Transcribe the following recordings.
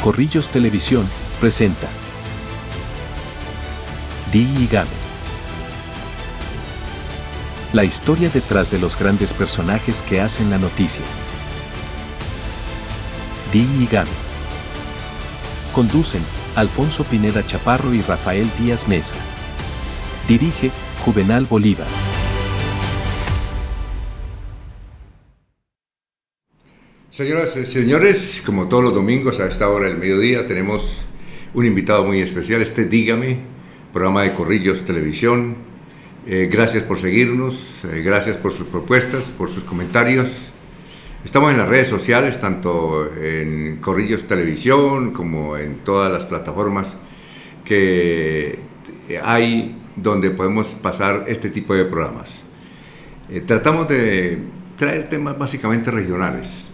Corrillos Televisión presenta Dígame. La historia detrás de los grandes personajes que hacen la noticia. Dígame. Conducen Alfonso Pineda Chaparro y Rafael Díaz Mesa. Dirige Juvenal Bolívar. Señoras y señores, como todos los domingos a esta hora del mediodía tenemos un invitado muy especial, Dígame, programa de Corrillos Televisión. Gracias por seguirnos, gracias por sus propuestas, por sus comentarios. Estamos en las redes sociales, tanto en Corrillos Televisión como en todas las plataformas que hay donde podemos pasar este tipo de programas. Tratamos de traer temas básicamente regionales.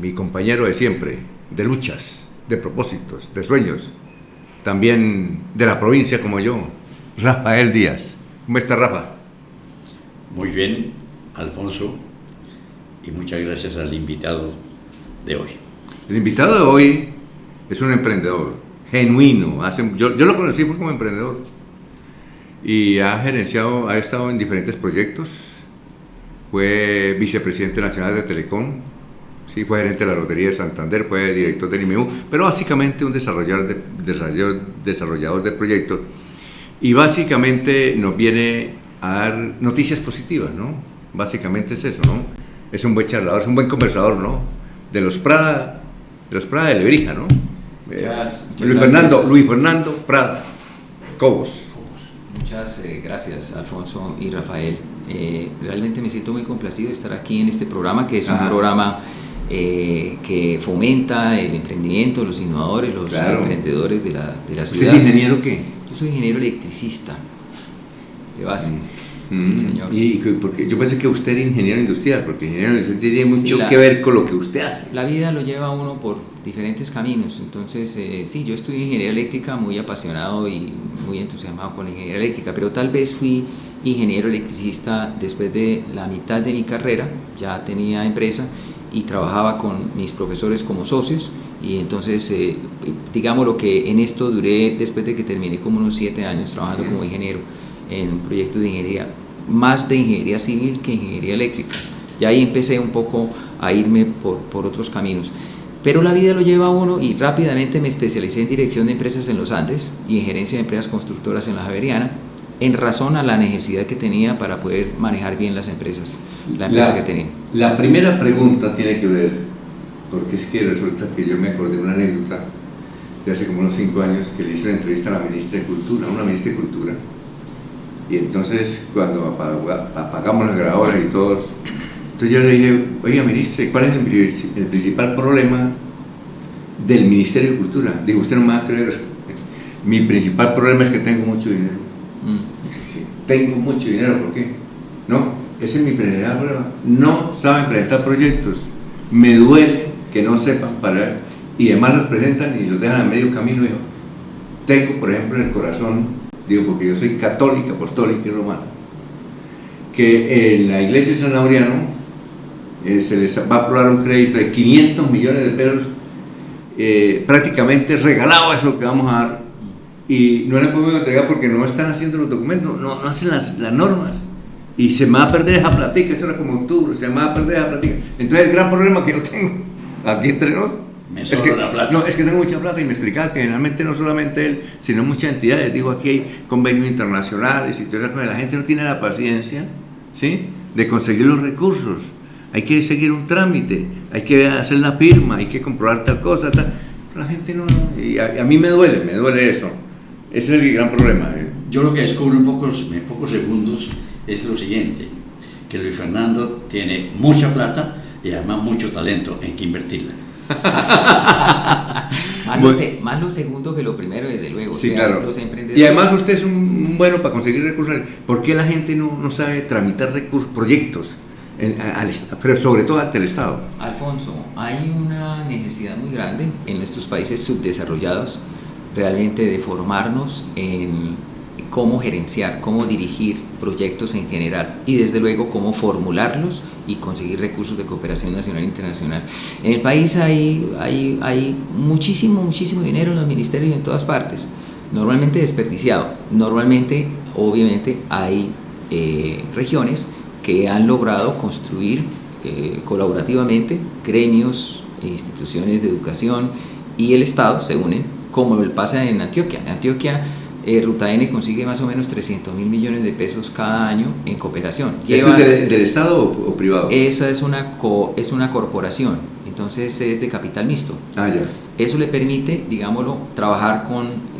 Mi compañero de siempre, de luchas, de propósitos, de sueños, también de la provincia como yo, Rafael Díaz. ¿Cómo está, Rafa? Muy bien, Alfonso, y muchas gracias al invitado de hoy. El invitado de hoy es un emprendedor genuino. Yo lo conocí como emprendedor y ha estado en diferentes proyectos. Fue vicepresidente nacional de Telecom. Sí, fue gerente de la Lotería de Santander, fue director del IMEU, pero básicamente un desarrollador de proyectos, y básicamente nos viene a dar noticias positivas, ¿no? Básicamente es eso, ¿no? Es un buen charlador, es un buen conversador, ¿no? De los Prada de Lebrija, ¿no? Luis Fernando Prada Cobos. Muchas gracias, Alfonso y Rafael. Realmente me siento muy complacido de estar aquí en este programa, que es un programa que fomenta el emprendimiento, los innovadores, los emprendedores de la ciudad. ¿Usted es ingeniero qué? Yo soy ingeniero electricista de base. Sí, señor. Y porque yo pensé que usted era ingeniero industrial, porque ingeniero industrial tiene mucho que ver con lo que usted hace. La vida lo lleva a uno por diferentes caminos. Entonces, sí, yo estudié ingeniería eléctrica, muy apasionado y muy entusiasmado con la ingeniería eléctrica, pero tal vez fui ingeniero electricista después de la mitad de mi carrera. Ya tenía empresa y trabajaba con mis profesores como socios, y entonces digamos lo que en esto duré, después de que terminé, como unos 7 años trabajando como ingeniero en proyectos de ingeniería, más de ingeniería civil que ingeniería eléctrica. Ya ahí empecé un poco a irme por otros caminos, pero la vida lo lleva a uno, y rápidamente me especialicé en dirección de empresas en los Andes y en gerencia de empresas constructoras en la Javeriana, en razón a la necesidad que tenía para poder manejar bien las empresas, la empresa que tenía. La primera pregunta tiene que ver, porque es que resulta que yo me acordé de una anécdota de hace como unos 5 años que le hice una entrevista a la ministra de Cultura, y entonces cuando apagamos las grabadoras y todos, entonces yo le dije: oiga, ministra, ¿cuál es el principal problema del Ministerio de Cultura? Digo, usted no me va a creer, mi principal problema es que tengo mucho dinero. Sí, tengo mucho dinero, ¿por qué? No, ese es mi principal problema. No saben presentar proyectos. Me duele que no sepan parar, y además los presentan y los dejan a medio camino. Digo, tengo, por ejemplo, en el corazón, digo, porque yo soy católica, apostólica y romana, que en la iglesia de San Laureano se les va a aprobar un crédito de 500 millones de pesos, prácticamente regalado, eso lo que vamos a dar. Y no le podemos entregar porque no están haciendo los documentos, no hacen las normas, y se me va a perder esa platica. Eso era como octubre, se me va a perder esa platica. Entonces el gran problema que yo tengo aquí entre nos es que, la plata. No, es que tengo mucha plata, y me explicaba que generalmente no solamente él, sino muchas entidades. Dijo, aquí hay convenios internacionales y todas esas cosas. La gente no tiene la paciencia, ¿sí?, de conseguir los recursos. Hay que seguir un trámite, hay que hacer la firma, hay que comprobar tal cosa, tal. La gente no, y a mí me duele eso. Ese es el gran problema. Yo lo que descubro en pocos segundos es lo siguiente: que Luis Fernando tiene mucha plata y además mucho talento en que invertirla. Más lo segundo que lo primero, desde luego. Sí, o sea, claro. Los emprendedores... Y además usted es un bueno para conseguir recursos. ¿Por qué la gente no sabe tramitar recursos, proyectos, pero sobre todo ante el Estado? Alfonso, hay una necesidad muy grande en nuestros países subdesarrollados realmente de formarnos en cómo gerenciar, cómo dirigir proyectos en general y desde luego cómo formularlos y conseguir recursos de cooperación nacional e internacional. En el país hay muchísimo dinero en los ministerios y en todas partes, normalmente desperdiciado. Normalmente, obviamente, hay regiones que han logrado construir colaborativamente gremios e instituciones de educación y el Estado se unen, como pasa en Antioquia. En Antioquia, Ruta N consigue más o menos 300.000 millones de pesos cada año en cooperación. ¿Eso es del Estado o privado? Esa es una corporación, entonces es de capital mixto. Ah, ya. Eso le permite, digámoslo, trabajar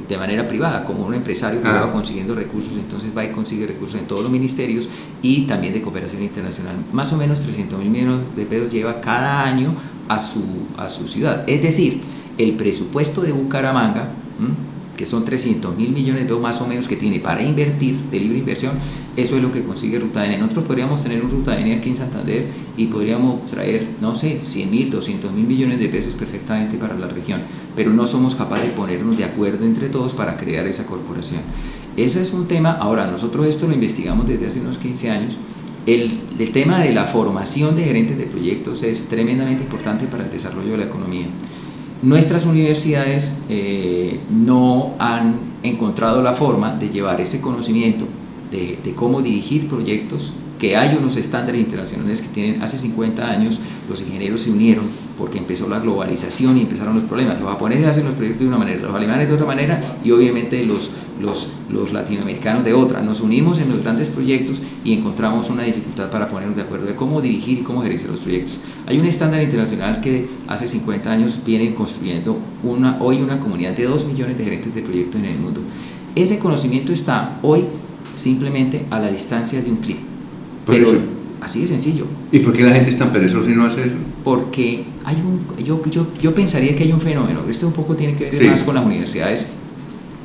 de manera privada, como un empresario privado consiguiendo recursos, entonces va y consigue recursos en todos los ministerios y también de cooperación internacional. Más o menos 300.000 millones de pesos lleva cada año a su ciudad. Es decir, el presupuesto de Bucaramanga, que son 300.000 millones de pesos más o menos que tiene para invertir, de libre inversión, eso es lo que consigue Ruta N. Nosotros podríamos tener un Ruta N aquí en Santander y podríamos traer, no sé, 100.000, 200.000 millones de pesos perfectamente para la región, pero no somos capaces de ponernos de acuerdo entre todos para crear esa corporación. Ese es un tema. Ahora, nosotros esto lo investigamos desde hace unos 15 años. El tema de la formación de gerentes de proyectos es tremendamente importante para el desarrollo de la economía. Nuestras universidades no han encontrado la forma de llevar ese conocimiento de cómo dirigir proyectos, que hay unos estándares internacionales que tienen. Hace 50 años los ingenieros se unieron porque empezó la globalización y empezaron los problemas. Los japoneses hacen los proyectos de una manera, los alemanes de otra manera y obviamente los latinoamericanos de otra. Nos unimos en los grandes proyectos y encontramos una dificultad para ponernos de acuerdo de cómo dirigir y cómo gerenciar los proyectos. Hay un estándar internacional que hace 50 años viene construyendo hoy una comunidad de 2 millones de gerentes de proyectos en el mundo. Ese conocimiento está hoy simplemente a la distancia de un clic. Pero así de sencillo. ¿Y por qué la gente es tan perezosa y no hace eso? Porque yo pensaría que hay un fenómeno. Esto un poco tiene que ver más con las universidades.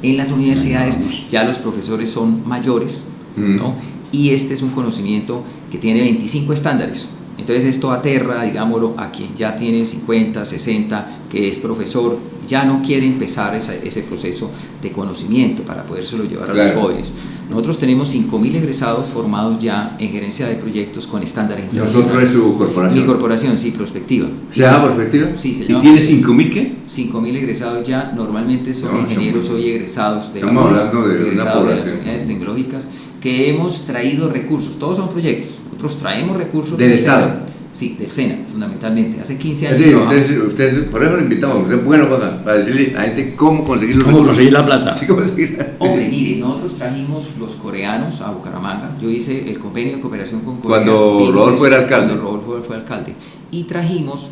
En las universidades ya los profesores son mayores, ¿no? Y este es un conocimiento que tiene 25 estándares. Entonces esto aterra, digámoslo, a quien ya tiene 50, 60, que es profesor, ya no quiere empezar ese proceso de conocimiento para podérselo llevar a los jóvenes. Nosotros tenemos 5.000 egresados formados ya en gerencia de proyectos con estándares internacionales. ¿Nosotros es su corporación? Mi corporación, sí, Prospectiva. ¿Se llama Prospectiva? Sí, se ¿Y llama. tiene 5.000 qué? 5.000 egresados ya, normalmente son ingenieros hoy egresados de estamos hablando de egresados de las unidades tecnológicas, que hemos traído recursos, todos son proyectos, nosotros traemos recursos del Estado. Sí, del SENA, fundamentalmente. Hace 15 años. Ustedes, por eso lo invitamos, usted es bueno para decirle a la gente cómo conseguir los recursos. ¿Cómo conseguir la plata? Sí, conseguir. Hombre, mire, nosotros trajimos los coreanos a Bucaramanga. Yo hice el convenio de cooperación con Corea. Cuando Rodolfo era alcalde. Cuando Rodolfo fue alcalde. Y trajimos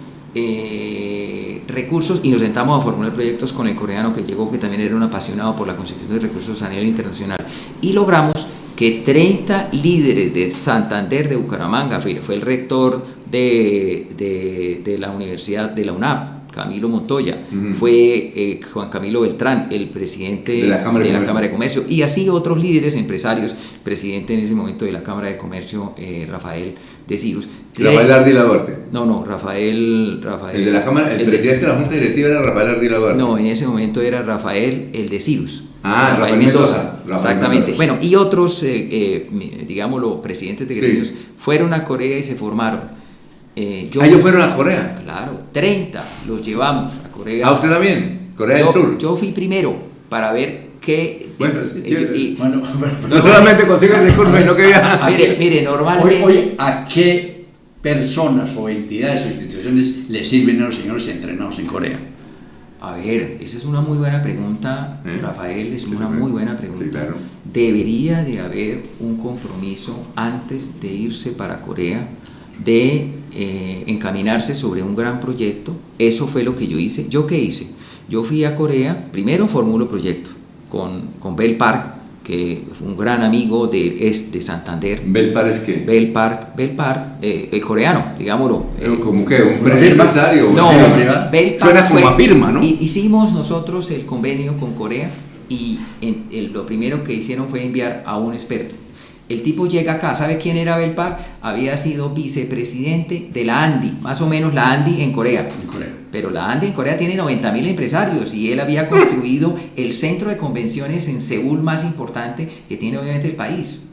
recursos y nos sentamos a formular proyectos con el coreano que llegó, que también era un apasionado por la consecución de recursos a nivel internacional. Y logramos que 30 líderes de Santander, de Bucaramanga, fue el rector de la Universidad de la UNAP, Camilo Montoya, fue Juan Camilo Beltrán, el presidente de la Cámara de Comercio, y así otros líderes empresarios, presidente en ese momento de la Cámara de Comercio, Rafael de Cirus. ¿Rafael Ardila Duarte? No, Rafael. El de la Cámara, el presidente de la Junta Directiva era Rafael Ardila Duarte. No, en ese momento era Rafael, el de Cirus. Rafael Mendoza. Exactamente. Bueno, y otros, digámoslo, presidentes de gremios fueron a Corea y se formaron. ¿Ellos fueron a Corea? Claro, 30 los llevamos a Corea. ¿A usted también? ¿Corea del Sur? Yo fui primero para ver qué... Bueno, no solamente consigue el recurso, sino que viaja. Mire, normalmente... Oye, ¿a qué personas o entidades o instituciones le sirven a los señores entrenados en Corea? A ver, esa es una muy buena pregunta, Rafael, es una muy buena pregunta. Sí, claro. Debería de haber un compromiso antes de irse para Corea de encaminarse sobre un gran proyecto. Eso fue lo que yo hice. ¿Yo qué hice? Yo fui a Corea, primero formulo proyecto con Bell Park, que fue un gran amigo de Santander. ¿Bell Park es qué? Bell Park, el coreano, digámoslo. ¿Cómo que? ¿Un empresario? No, Bell Park suena como a firma, ¿no? Hicimos nosotros el convenio con Corea y lo primero que hicieron fue enviar a un experto. El tipo llega acá, ¿sabe quién era Bell Park? Había sido vicepresidente de la ANDI, más o menos la ANDI en Corea. Corea. Pero la Andi en Corea tiene 90.000 empresarios y él había construido el centro de convenciones en Seúl más importante que tiene obviamente el país.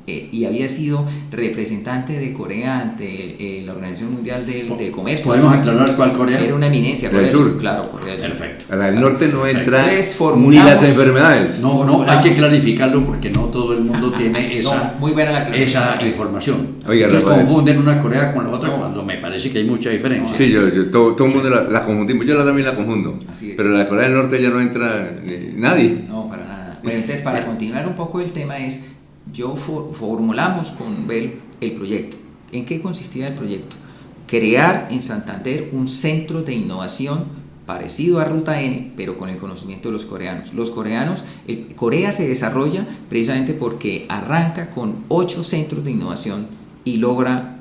Y había sido representante de Corea ante la Organización Mundial del Comercio. ¿Podemos aclarar cuál Corea? Era una eminencia. Corea del Sur. Claro, Corea del Sur. Perfecto. A la del norte no entra Entonces, ni las enfermedades. No, hay que clarificarlo porque no todo el mundo tiene esa, muy buena la esa información. Oiga, Entonces Rafael, confunden una Corea con la otra cuando me parece que hay mucha diferencia. sí, todo el mundo la confundimos, yo también la confundo. Así es. Pero la de Corea del Norte ya no entra nadie. No, para nada. Bueno, entonces para continuar un poco el tema formulamos con Bell el proyecto. ¿En qué consistía el proyecto? Crear en Santander un centro de innovación parecido a Ruta N, pero con el conocimiento de los coreanos. Corea se desarrolla precisamente porque arranca con 8 centros de innovación y logra,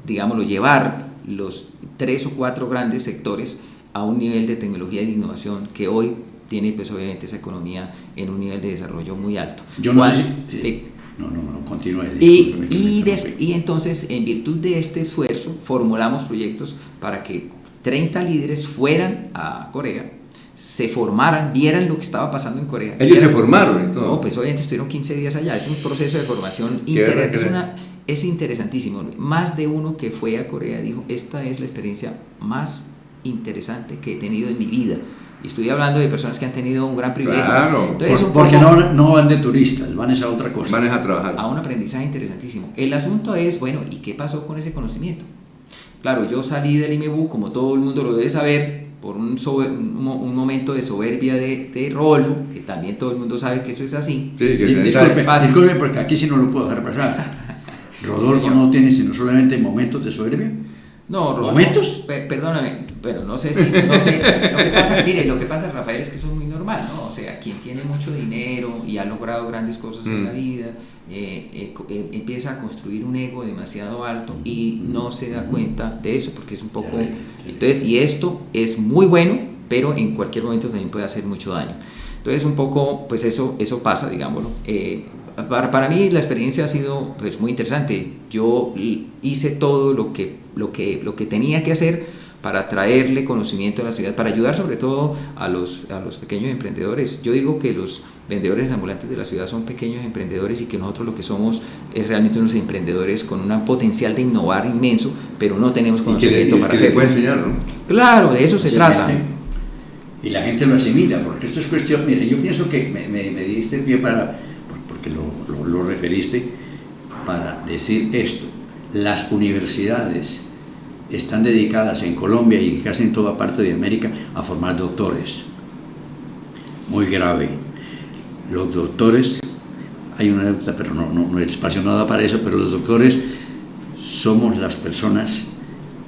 llevar los 3 o 4 grandes sectores a un nivel de tecnología y de innovación que hoy tiene pues obviamente esa economía en un nivel de desarrollo muy alto. Yo no sé si... No, continúe. Y entonces, en virtud de este esfuerzo, formulamos proyectos para que 30 líderes fueran a Corea, se formaran, vieran lo que estaba pasando en Corea. Ellos se formaron y todo. No, pues obviamente estuvieron 15 días allá, es un proceso de formación es interesantísimo. Más de uno que fue a Corea dijo, esta es la experiencia más interesante que he tenido en mi vida. Y estoy hablando de personas que han tenido un gran privilegio. Claro, entonces, porque no van de turistas, van a esa otra cosa. Van a trabajar. A un aprendizaje interesantísimo. El asunto es, bueno, ¿y qué pasó con ese conocimiento? Claro, yo salí del IMEBU, como todo el mundo lo debe saber, por un momento de soberbia de Rodolfo, que también todo el mundo sabe que eso es así. Sí, disculpe, porque aquí sí no lo puedo dejar pasar. Rodolfo sí, no tiene sino solamente momentos de soberbia. No, Rodolfo, ¿momentos? Perdóname, pero no sé. Lo que pasa, Rafael, es que eso es muy normal, ¿no? O sea, quien tiene mucho dinero y ha logrado grandes cosas en la vida, empieza a construir un ego demasiado alto y no se da cuenta de eso, porque es un poco... Entonces, y esto es muy bueno, pero en cualquier momento también puede hacer mucho daño. Entonces, un poco, pues eso pasa, digámoslo. Para mí la experiencia ha sido pues muy interesante. Yo hice todo lo que tenía que hacer para traerle conocimiento a la ciudad, para ayudar sobre todo a los pequeños emprendedores. Yo digo que los vendedores ambulantes de la ciudad son pequeños emprendedores y que nosotros lo que somos es realmente unos emprendedores con un potencial de innovar inmenso, pero no tenemos conocimiento para hacerlo. ¿Se puede enseñar, no? Claro, de eso se trata. Y la gente lo asimila, porque esto es cuestión... Mire, yo pienso que me diste el pie porque lo referiste, para decir esto. Las universidades están dedicadas en Colombia y casi en toda parte de América a formar doctores. Muy grave. Los doctores, hay una anécdota, pero no el espacio no da para eso, pero los doctores somos las personas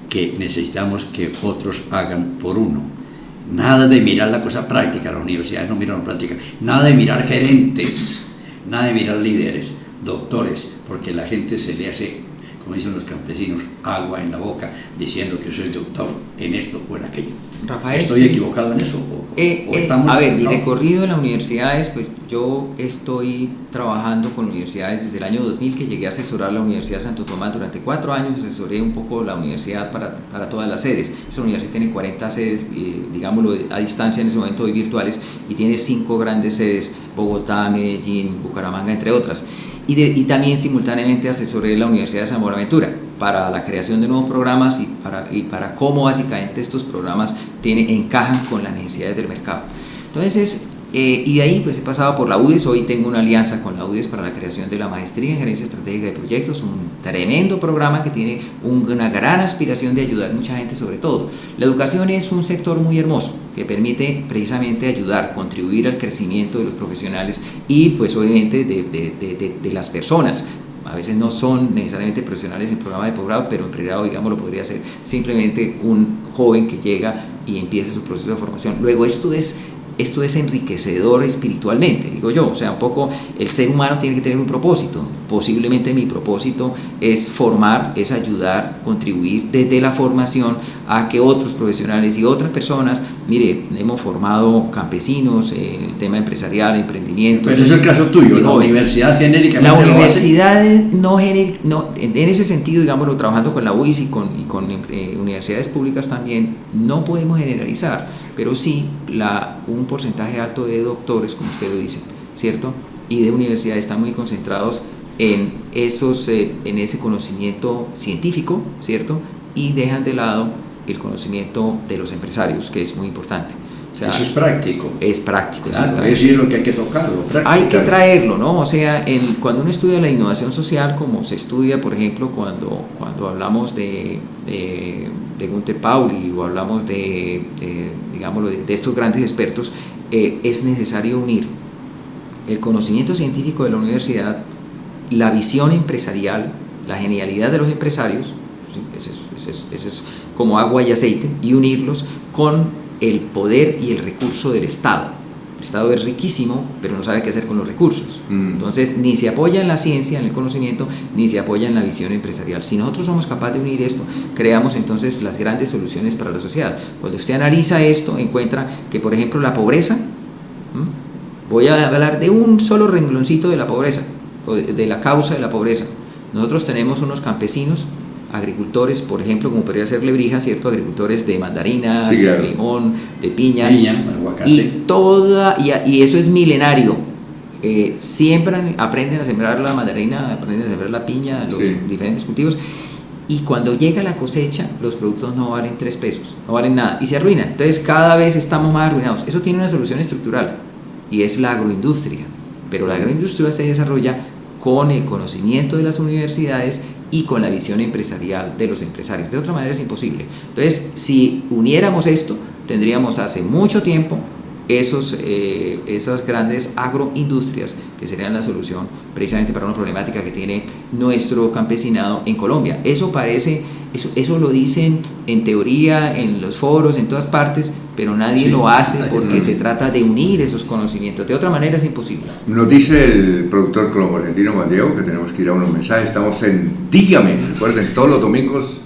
que necesitamos que otros hagan por uno. Nada de mirar la cosa práctica, las universidades no miran la práctica, nada de mirar gerentes, nada de mirar líderes, doctores, porque la gente se le hace, como dicen los campesinos, agua en la boca diciendo que soy doctor en esto o en aquello. Rafael, ¿estoy equivocado en eso? Mi recorrido en las universidades, pues yo estoy trabajando con universidades desde el año 2000, que llegué a asesorar la Universidad de Santo Tomás durante 4 años, asesoré un poco la universidad para todas las sedes. Esa universidad tiene 40 sedes, digámoslo a distancia en ese momento, hoy virtuales, y tiene 5 grandes sedes, Bogotá, Medellín, Bucaramanga, entre otras. Y también simultáneamente asesoré la Universidad de San Buenaventura para la creación de nuevos programas y para cómo básicamente estos programas encajan con las necesidades del mercado. Entonces, y de ahí pues he pasado por la UDES. Hoy tengo una alianza con la UDES para la creación de la maestría en gerencia estratégica de proyectos, un tremendo programa que tiene una gran aspiración de ayudar a mucha gente. Sobre todo la educación es un sector muy hermoso que permite precisamente ayudar, contribuir al crecimiento de los profesionales y pues obviamente de las personas. A veces no son necesariamente profesionales en programa de posgrado, pero en pregrado, digamos, lo podría ser simplemente un joven que llega y empieza su proceso de formación. Luego, esto es esto es enriquecedor espiritualmente, digo yo. O sea, un poco el ser humano tiene que tener un propósito. Posiblemente mi propósito es formar, es ayudar, contribuir desde la formación a que otros profesionales y otras personas, mire, hemos formado campesinos en el tema empresarial, emprendimiento. Pero ese es el caso tuyo, la universidad genéricamente. La universidad no, en ese sentido, digámoslo, trabajando con la UIS y con universidades públicas también, no podemos generalizar, pero sí un porcentaje alto de doctores, como usted lo dice, ¿cierto? Y de universidades están muy concentrados en ese conocimiento científico, ¿cierto? Y dejan de lado el conocimiento de los empresarios, que es muy importante. O sea, eso es práctico. Es práctico, claro, es decir, lo que hay que tocarlo. Hay que traerlo, ¿no? O sea, cuando uno estudia la innovación social, como se estudia, por ejemplo, cuando hablamos de Gunther Pauli o hablamos digámoslo, de estos grandes expertos, es necesario unir el conocimiento científico de la universidad, la visión empresarial, la genialidad de los empresarios, ¿sí? Eso es como agua y aceite, y unirlos con el poder y el recurso del Estado. El Estado es riquísimo, pero no sabe qué hacer con los recursos. Entonces, ni se apoya en la ciencia, en el conocimiento, ni se apoya en la visión empresarial. Si nosotros somos capaces de unir esto, creamos entonces las grandes soluciones para la sociedad. Cuando usted analiza esto, encuentra que, por ejemplo, la pobreza, voy a hablar de un solo rengloncito de la pobreza, o de la causa de la pobreza. Nosotros tenemos unos campesinos, agricultores, por ejemplo, como podría ser Lebrija, ¿cierto? Agricultores de mandarina, sí, claro, de limón, de piña, aguacate. Y eso es milenario. Siembran, aprenden a sembrar la mandarina, aprenden a sembrar la piña, los diferentes cultivos, y cuando llega la cosecha, los productos no valen 3 pesos, no valen nada, y se arruinan. Entonces, cada vez estamos más arruinados. Eso tiene una solución estructural, y es la agroindustria. Pero la agroindustria se desarrolla con el conocimiento de las universidades y con la visión empresarial de los empresarios. De otra manera es imposible. Entonces, si uniéramos esto, tendríamos hace mucho tiempo esas grandes agroindustrias que serían la solución precisamente para una problemática que tiene nuestro campesinado en Colombia. Eso lo dicen en teoría, en los foros, en todas partes, pero nadie lo hace porque se trata de unir esos conocimientos. De otra manera es imposible. Nos dice el productor colombo-argentino Juan Diego que tenemos que ir a unos mensajes. Estamos en Dígame, recuerden, todos los domingos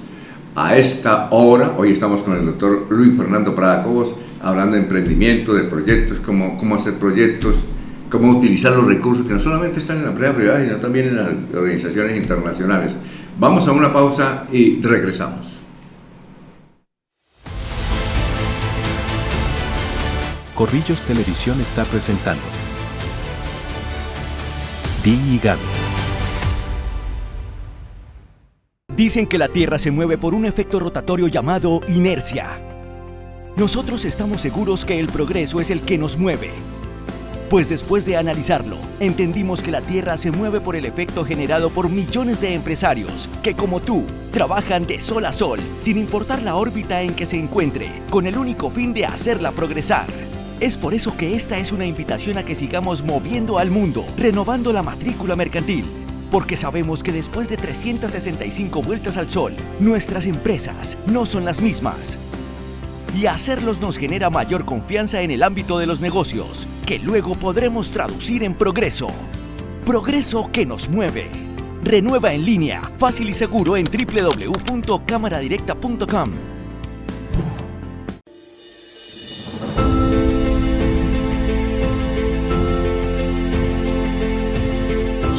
a esta hora. Hoy estamos con el doctor Luis Fernando Prada Cobos, hablando de emprendimiento, de proyectos, cómo hacer proyectos, cómo utilizar los recursos que no solamente están en la empresa privada, sino también en las organizaciones internacionales. Vamos a una pausa y regresamos. Corrillos Televisión está presentando Di y Gaby. Dicen que la Tierra se mueve por un efecto rotatorio llamado inercia. Nosotros estamos seguros que el progreso es el que nos mueve. Pues después de analizarlo, entendimos que la Tierra se mueve por el efecto generado por millones de empresarios que, como tú, trabajan de sol a sol, sin importar la órbita en que se encuentre, con el único fin de hacerla progresar. Es por eso que esta es una invitación a que sigamos moviendo al mundo, renovando la matrícula mercantil. Porque sabemos que después de 365 vueltas al sol, nuestras empresas no son las mismas. Y hacerlos nos genera mayor confianza en el ámbito de los negocios, que luego podremos traducir en progreso. Progreso que nos mueve. Renueva en línea, fácil y seguro en www.cámaradirecta.com.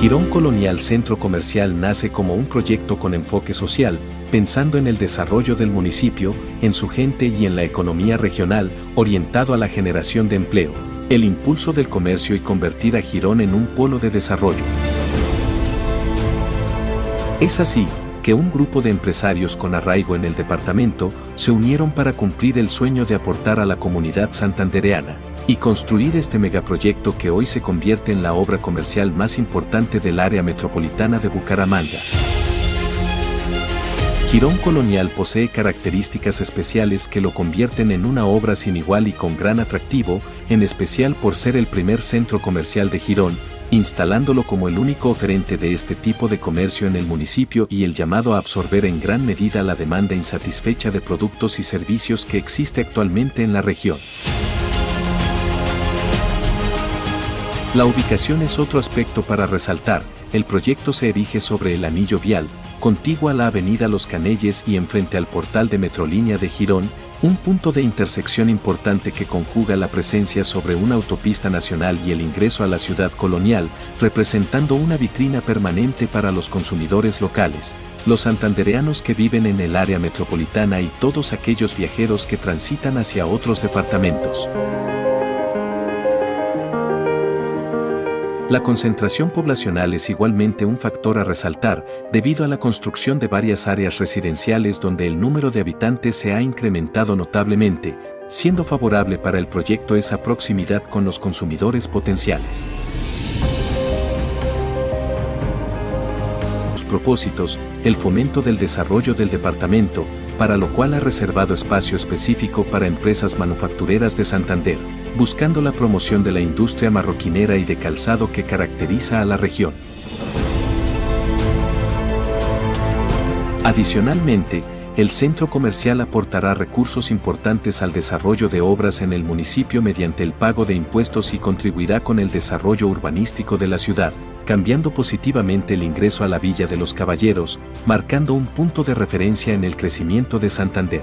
Girón Colonial Centro Comercial nace como un proyecto con enfoque social, pensando en el desarrollo del municipio, en su gente y en la economía regional, orientado a la generación de empleo, el impulso del comercio y convertir a Girón en un polo de desarrollo. Es así que un grupo de empresarios con arraigo en el departamento se unieron para cumplir el sueño de aportar a la comunidad santandereana y construir este megaproyecto que hoy se convierte en la obra comercial más importante del área metropolitana de Bucaramanga. Girón Colonial posee características especiales que lo convierten en una obra sin igual y con gran atractivo, en especial por ser el primer centro comercial de Girón, instalándolo como el único oferente de este tipo de comercio en el municipio y el llamado a absorber en gran medida la demanda insatisfecha de productos y servicios que existe actualmente en la región. La ubicación es otro aspecto para resaltar. El proyecto se erige sobre el anillo vial, contiguo a la avenida Los Canelles y enfrente al portal de Metrolínea de Girón, un punto de intersección importante que conjuga la presencia sobre una autopista nacional y el ingreso a la ciudad colonial, representando una vitrina permanente para los consumidores locales, los santandereanos que viven en el área metropolitana y todos aquellos viajeros que transitan hacia otros departamentos. La concentración poblacional es igualmente un factor a resaltar, debido a la construcción de varias áreas residenciales donde el número de habitantes se ha incrementado notablemente, siendo favorable para el proyecto esa proximidad con los consumidores potenciales. Sus propósitos, el fomento del desarrollo del departamento, para lo cual ha reservado espacio específico para empresas manufactureras de Santander, buscando la promoción de la industria marroquinera y de calzado que caracteriza a la región. Adicionalmente, el centro comercial aportará recursos importantes al desarrollo de obras en el municipio mediante el pago de impuestos y contribuirá con el desarrollo urbanístico de la ciudad, cambiando positivamente el ingreso a la Villa de los Caballeros, marcando un punto de referencia en el crecimiento de Santander.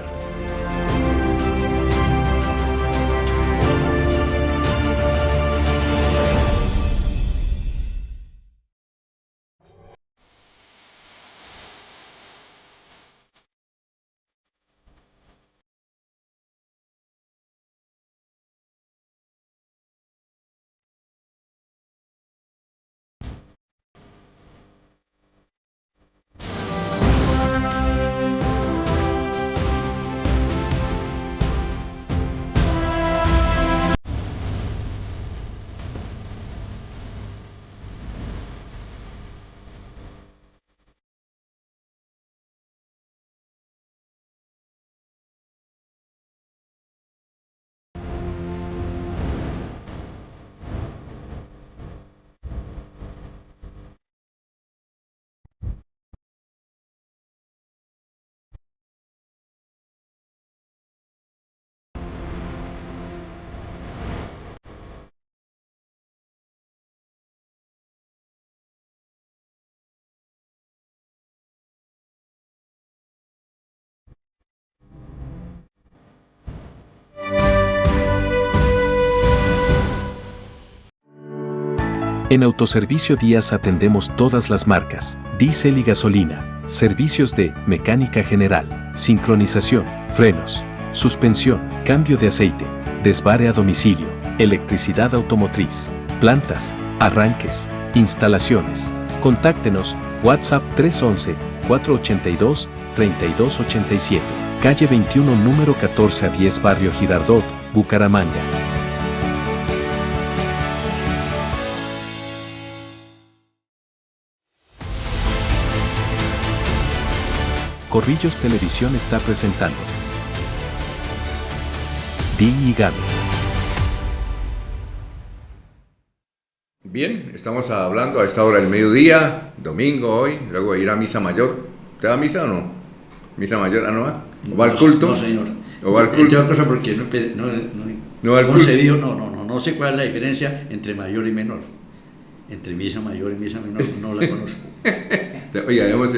En Autoservicio Díaz atendemos todas las marcas, diésel y gasolina, servicios de mecánica general, sincronización, frenos, suspensión, cambio de aceite, desvare a domicilio, electricidad automotriz, plantas, arranques, instalaciones. Contáctenos, WhatsApp 311-482-3287, calle 21 número 14 a 10 Barrio Girardot, Bucaramanga. Corrillos Televisión está presentando Di y Gaby. Bien, estamos hablando a esta hora del mediodía, domingo hoy, luego de ir a misa mayor. ¿Te va a misa o no? ¿Misa mayor? ¿No va? ¿O va al culto? No, señor. ¿O va al culto? Entre otras cosas porque ¿No va al culto? concebido, no sé cuál es la diferencia entre mayor y menor. Entre misa mayor y misa menor no la conozco. Oiga, debemos...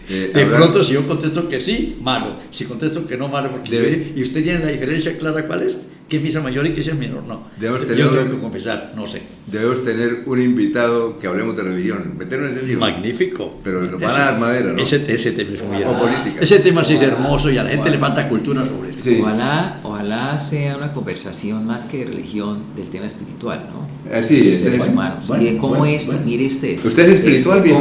De pronto, si yo contesto que sí, malo. Si contesto que no, malo. Porque y usted tiene la diferencia clara, ¿cuál es? ¿Qué es misa mayor y qué es menor? No. Yo tengo que confesar, no sé. Debemos tener un invitado que hablemos de religión. Meternos en ese lío. Magnífico. Pero nos van a dar madera, ¿no? Ese tema es muy O política. Ese tema sí es hermoso y a la gente le falta cultura sobre esto. Sí. Ojalá sea una conversación más que de religión del tema espiritual, ¿no? Así de es. seres humanos. Y de cómo esto, mire usted. ¿Usted es espiritual, bien?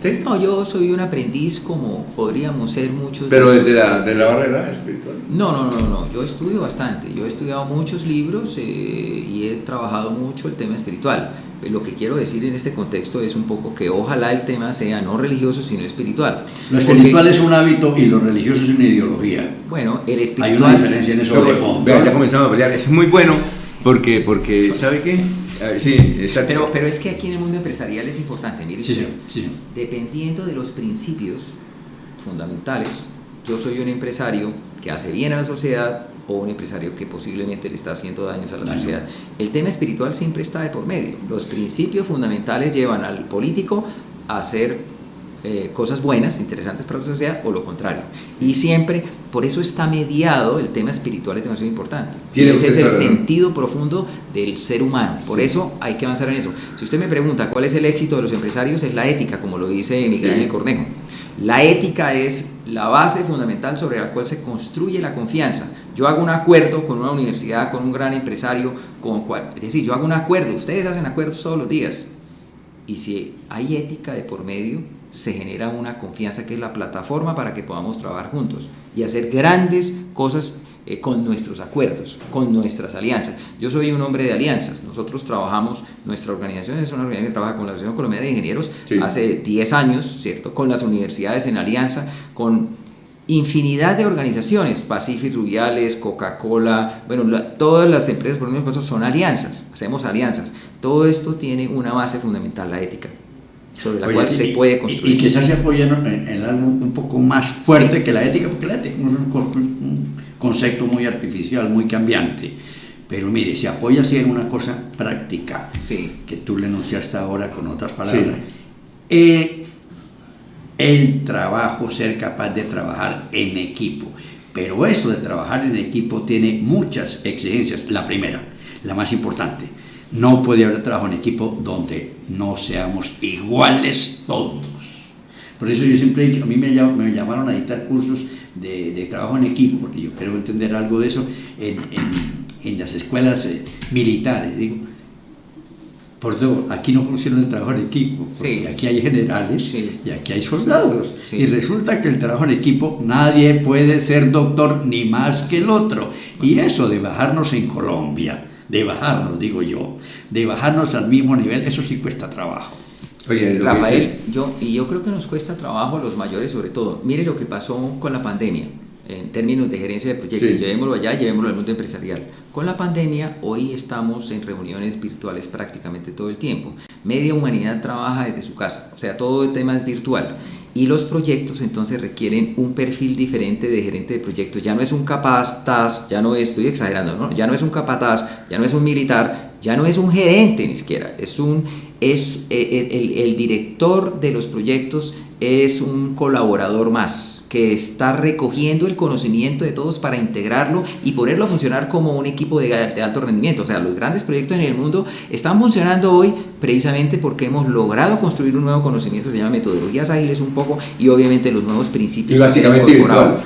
¿Sí? No, yo soy un aprendiz como podríamos ser muchos. Pero desde la barrera espiritual. No. Yo estudio bastante. Yo he estudiado muchos libros y he trabajado mucho el tema espiritual. Lo que quiero decir en este contexto es un poco que ojalá el tema sea no religioso sino espiritual. Lo espiritual es un hábito y lo religioso es una ideología. Bueno, el espiritual... Hay una diferencia en eso de fondo. Vea, ya comenzamos a pelear. Es muy bueno porque ¿sabe qué? Sí, exacto. Pero es que aquí en el mundo empresarial es importante, mire, sí. Dependiendo de los principios fundamentales, yo soy un empresario que hace bien a la sociedad o un empresario que posiblemente le está haciendo daños a la sociedad. El tema espiritual siempre está de por medio. Los principios fundamentales llevan al político a hacer cosas buenas, interesantes para la sociedad, o lo contrario. Y siempre, por eso está mediado el tema espiritual, es demasiado importante. Ese es el sentido profundo del ser humano. Por eso hay que avanzar en eso. Si usted me pregunta cuál es el éxito de los empresarios, es la ética, como lo dice Miguel Ángel Cornejo. La ética es la base fundamental sobre la cual se construye la confianza. Yo hago un acuerdo con una universidad, con un gran empresario, es decir, yo hago un acuerdo, ustedes hacen acuerdos todos los días. Y si hay ética de por medio, se genera una confianza que es la plataforma para que podamos trabajar juntos y hacer grandes cosas con nuestros acuerdos, con nuestras alianzas. Yo soy un hombre de alianzas. Nosotros trabajamos, nuestra organización es una organización que trabaja con la Asociación Colombiana de Ingenieros hace 10 años, ¿cierto? Con las universidades en alianza, con infinidad de organizaciones, Pacific, Rubiales, Coca-Cola, bueno, todas las empresas por ejemplo son alianzas, hacemos alianzas. Todo esto tiene una base fundamental, la ética, sobre la cual se puede construir. Y quizás se apoya en algo un poco más fuerte que la ética, porque la ética es un concepto muy artificial, muy cambiante. Pero mire, se apoya así en una cosa práctica, que tú le enunciaste ahora con otras palabras. El trabajo, ser capaz de trabajar en equipo. Pero eso de trabajar en equipo tiene muchas exigencias. La primera, la más importante, no puede haber trabajo en equipo donde no seamos iguales todos. Por eso yo siempre he dicho, a mí me llamaron a dictar cursos de trabajo en equipo, porque yo quiero entender algo de eso en las escuelas militares. Digo, por eso aquí no funciona el trabajo en equipo, porque aquí hay generales y aquí hay soldados. Y resulta que el trabajo en equipo, nadie puede ser doctor ni más que el otro. Y eso de bajarnos en Colombia, de bajarnos, digo yo, de bajarnos al mismo nivel, eso sí cuesta trabajo. Oye, Rafael, yo creo que nos cuesta trabajo a los mayores sobre todo. Mire lo que pasó con la pandemia en términos de gerencia de proyectos, llevémoslo allá, llevémoslo al mundo empresarial. Con la pandemia hoy estamos en reuniones virtuales prácticamente todo el tiempo. Media humanidad trabaja desde su casa, o sea, todo el tema es virtual. Y los proyectos entonces requieren un perfil diferente de gerente de proyectos. Ya no es un capataz, ya no es, estoy exagerando, ¿no? Ya no es un capataz, ya no es un militar, ya no es un gerente ni siquiera. El director de los proyectos es un colaborador más que está recogiendo el conocimiento de todos para integrarlo y ponerlo a funcionar como un equipo de alto rendimiento. O sea, los grandes proyectos en el mundo están funcionando hoy precisamente porque hemos logrado construir un nuevo conocimiento, se llama metodologías ágiles un poco, y obviamente los nuevos principios. Y básicamente virtual.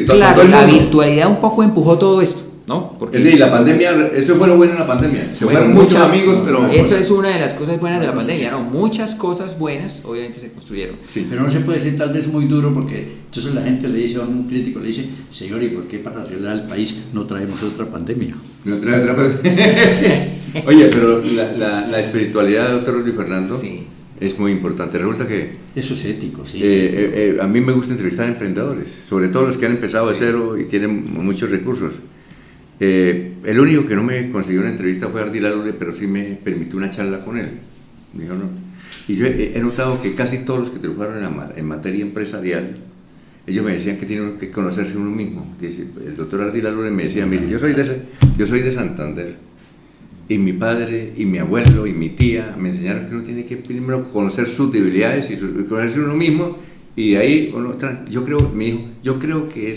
Claro, la virtualidad un poco empujó todo esto, ¿no? Porque la pandemia, eso fue lo bueno en la pandemia. Se fueron muchos amigos, pero... Eso es una de las cosas buenas de la pandemia, ¿no? Muchas cosas buenas, obviamente, se construyeron. Pero no se puede decir tal vez muy duro, porque entonces la gente le dice a un crítico, le dice, señor, ¿y por qué para arreglar el país no traemos otra pandemia? No trae otra pandemia. Oye, pero la espiritualidad, doctor Luis Fernando, es muy importante. Resulta que... Eso es ético, sí. A mí me gusta entrevistar a emprendedores, sobre todo los que han empezado de cero y tienen muchos recursos. El único que no me consiguió una entrevista fue Ardila Lule, pero sí me permitió una charla con él. Me dijo, no. Y yo he notado que casi todos los que triunfaron en materia empresarial, ellos me decían que tienen que conocerse uno mismo. Dice, el doctor Ardila Lule me decía, mire, yo soy de Santander, y mi padre, y mi abuelo, y mi tía me enseñaron que uno tiene que primero conocer sus debilidades y conocerse uno mismo, y de ahí yo creo que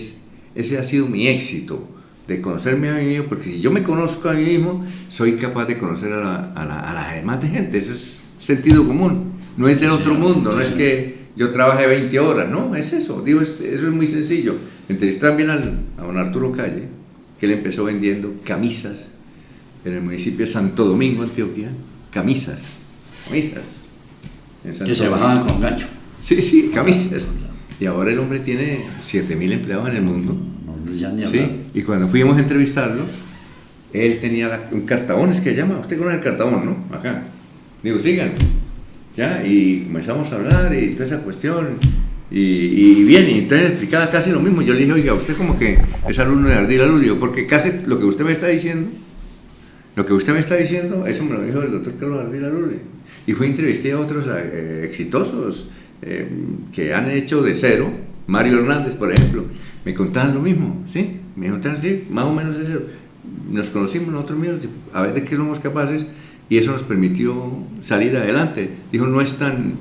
ese ha sido mi éxito, de conocerme a mí mismo, porque si yo me conozco a mí mismo, soy capaz de conocer a la demás gente. Eso es sentido común, no es del otro mundo, no es que yo trabaje 20 horas, no, es eso, digo, eso es muy sencillo. Entrevisté también a don Arturo Calle, que él empezó vendiendo camisas en el municipio de Santo Domingo, Antioquia, camisas, que se bajaban con gancho. Sí, camisas. Y ahora el hombre tiene 7.000 empleados en el mundo. Ya ni hablar. Y cuando fuimos a entrevistarlo, él tenía un cartabón, es que llama, usted conoce el cartabón, ¿no? Acá. Digo, sigan. Ya, y comenzamos a hablar y toda esa cuestión. Y bien, y entonces explicaba casi lo mismo. Yo le dije, oiga, usted como que es alumno de Ardila Lule, porque casi lo que usted me está diciendo, eso me lo dijo el doctor Carlos Ardila Lule. Y fue entrevisté a otros exitosos que han hecho de cero, Mario Hernández, por ejemplo. me contaban lo mismo, ¿sí? Me contaban, sí, más o menos eso. Nos conocimos nosotros mismos, a ver de qué somos capaces, y eso nos permitió salir adelante. Dijo, no es tan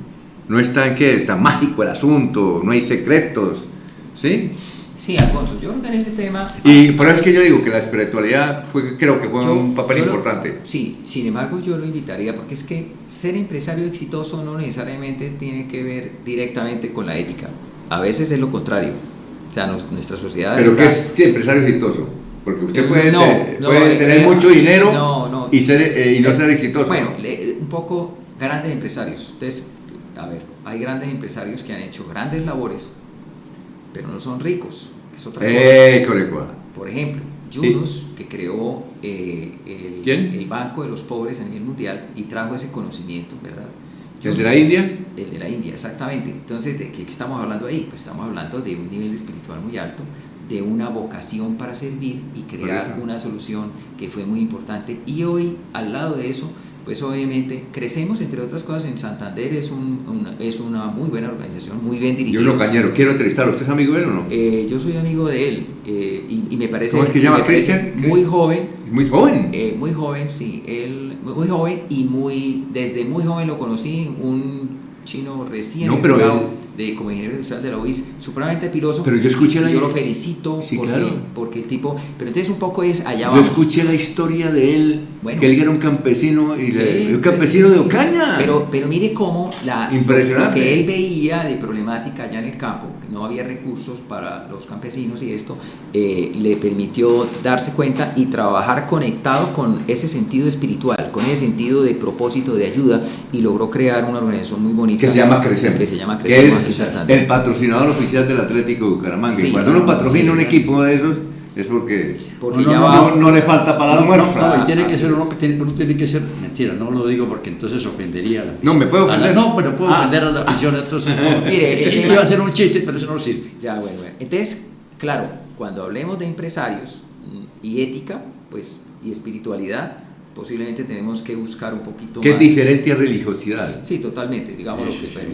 tan mágico el asunto, no hay secretos, ¿sí? Sí, Alfonso, yo creo que en ese tema... Y por eso es que yo digo que la espiritualidad creo que juega un papel importante. Sí, sin embargo yo lo invitaría, porque es que ser empresario exitoso no necesariamente tiene que ver directamente con la ética. A veces es lo contrario. O sea, nuestra sociedad ¿Pero está... qué es empresario exitoso? Porque usted puede puede tener mucho dinero y no ser exitoso. Bueno, un poco grandes empresarios. Entonces, a ver, hay grandes empresarios que han hecho grandes labores, pero no son ricos, que es otra cosa. Por ejemplo, Yunus, que creó el Banco de los Pobres a nivel mundial y trajo ese conocimiento, ¿verdad? ¿El de la India? El de la India, exactamente. Entonces, ¿de qué estamos hablando ahí? Pues estamos hablando de un nivel espiritual muy alto, de una vocación para servir y crear una solución que fue muy importante. Y hoy, al lado de eso, pues obviamente crecemos, entre otras cosas, en Santander es una muy buena organización, muy bien dirigida. Yo Cañero, quiero entrevistarlo. ¿Usted es amigo de él o no? Yo soy amigo de él y me parece... ¿Cómo es que llama? ¿Cristian? Muy joven. ¿Muy joven? Muy joven, sí. Él, muy joven y desde muy joven lo conocí, un chino recién egresado como ingeniero industrial de la UIS, supremamente piloso. Pero yo escuché yo lo felicito porque el tipo... Pero entonces un poco es allá abajo. Yo escuché la historia de él, que él era un campesino, un campesino de Ocaña. Pero mire cómo impresionante. Lo que él veía de problemática allá en el campo, que no había recursos para los campesinos y esto, le permitió darse cuenta y trabajar conectado con ese sentido espiritual, con ese sentido de propósito, de ayuda, y logró crear una organización muy bonita. Que se llama Crecemos. Que es el patrocinador oficial del Atlético de Bucaramanga. Sí, cuando uno patrocina un equipo de esos, es porque no le falta para la almuerzo. No, y tiene que ser uno tiene que ser, mentira, no lo digo porque entonces ofendería a la afición. No, me puedo ofender. Pero puedo ofender a la afición, entonces mire, iba a hacer un chiste, pero eso no sirve. Ya, bueno. Entonces, claro, cuando hablemos de empresarios y ética, pues, y espiritualidad, posiblemente tenemos que buscar un poquito más. ¿Qué es diferente a religiosidad? Sí, totalmente, digamos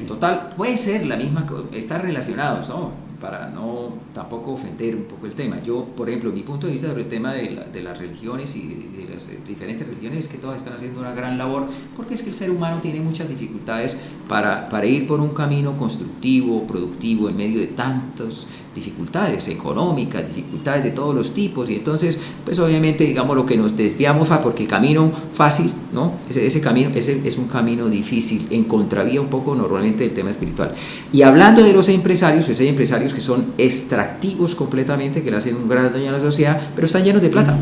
total, puede ser la misma, estar relacionados, ¿no? Para no tampoco ofender un poco el tema. Yo, por ejemplo, mi punto de vista sobre el tema de las religiones y de las diferentes religiones es que todas están haciendo una gran labor, porque es que el ser humano tiene muchas dificultades para ir por un camino constructivo, productivo, en medio de tantas dificultades económicas, dificultades de todos los tipos, y entonces, pues obviamente, digamos, lo que nos desviamos porque el camino fácil, ¿no? Ese camino es un camino difícil, en contravía un poco normalmente del tema espiritual. Y hablando de los empresarios, pues hay empresarios que son extractivos completamente, que le hacen un gran daño a la sociedad, pero están llenos de plata,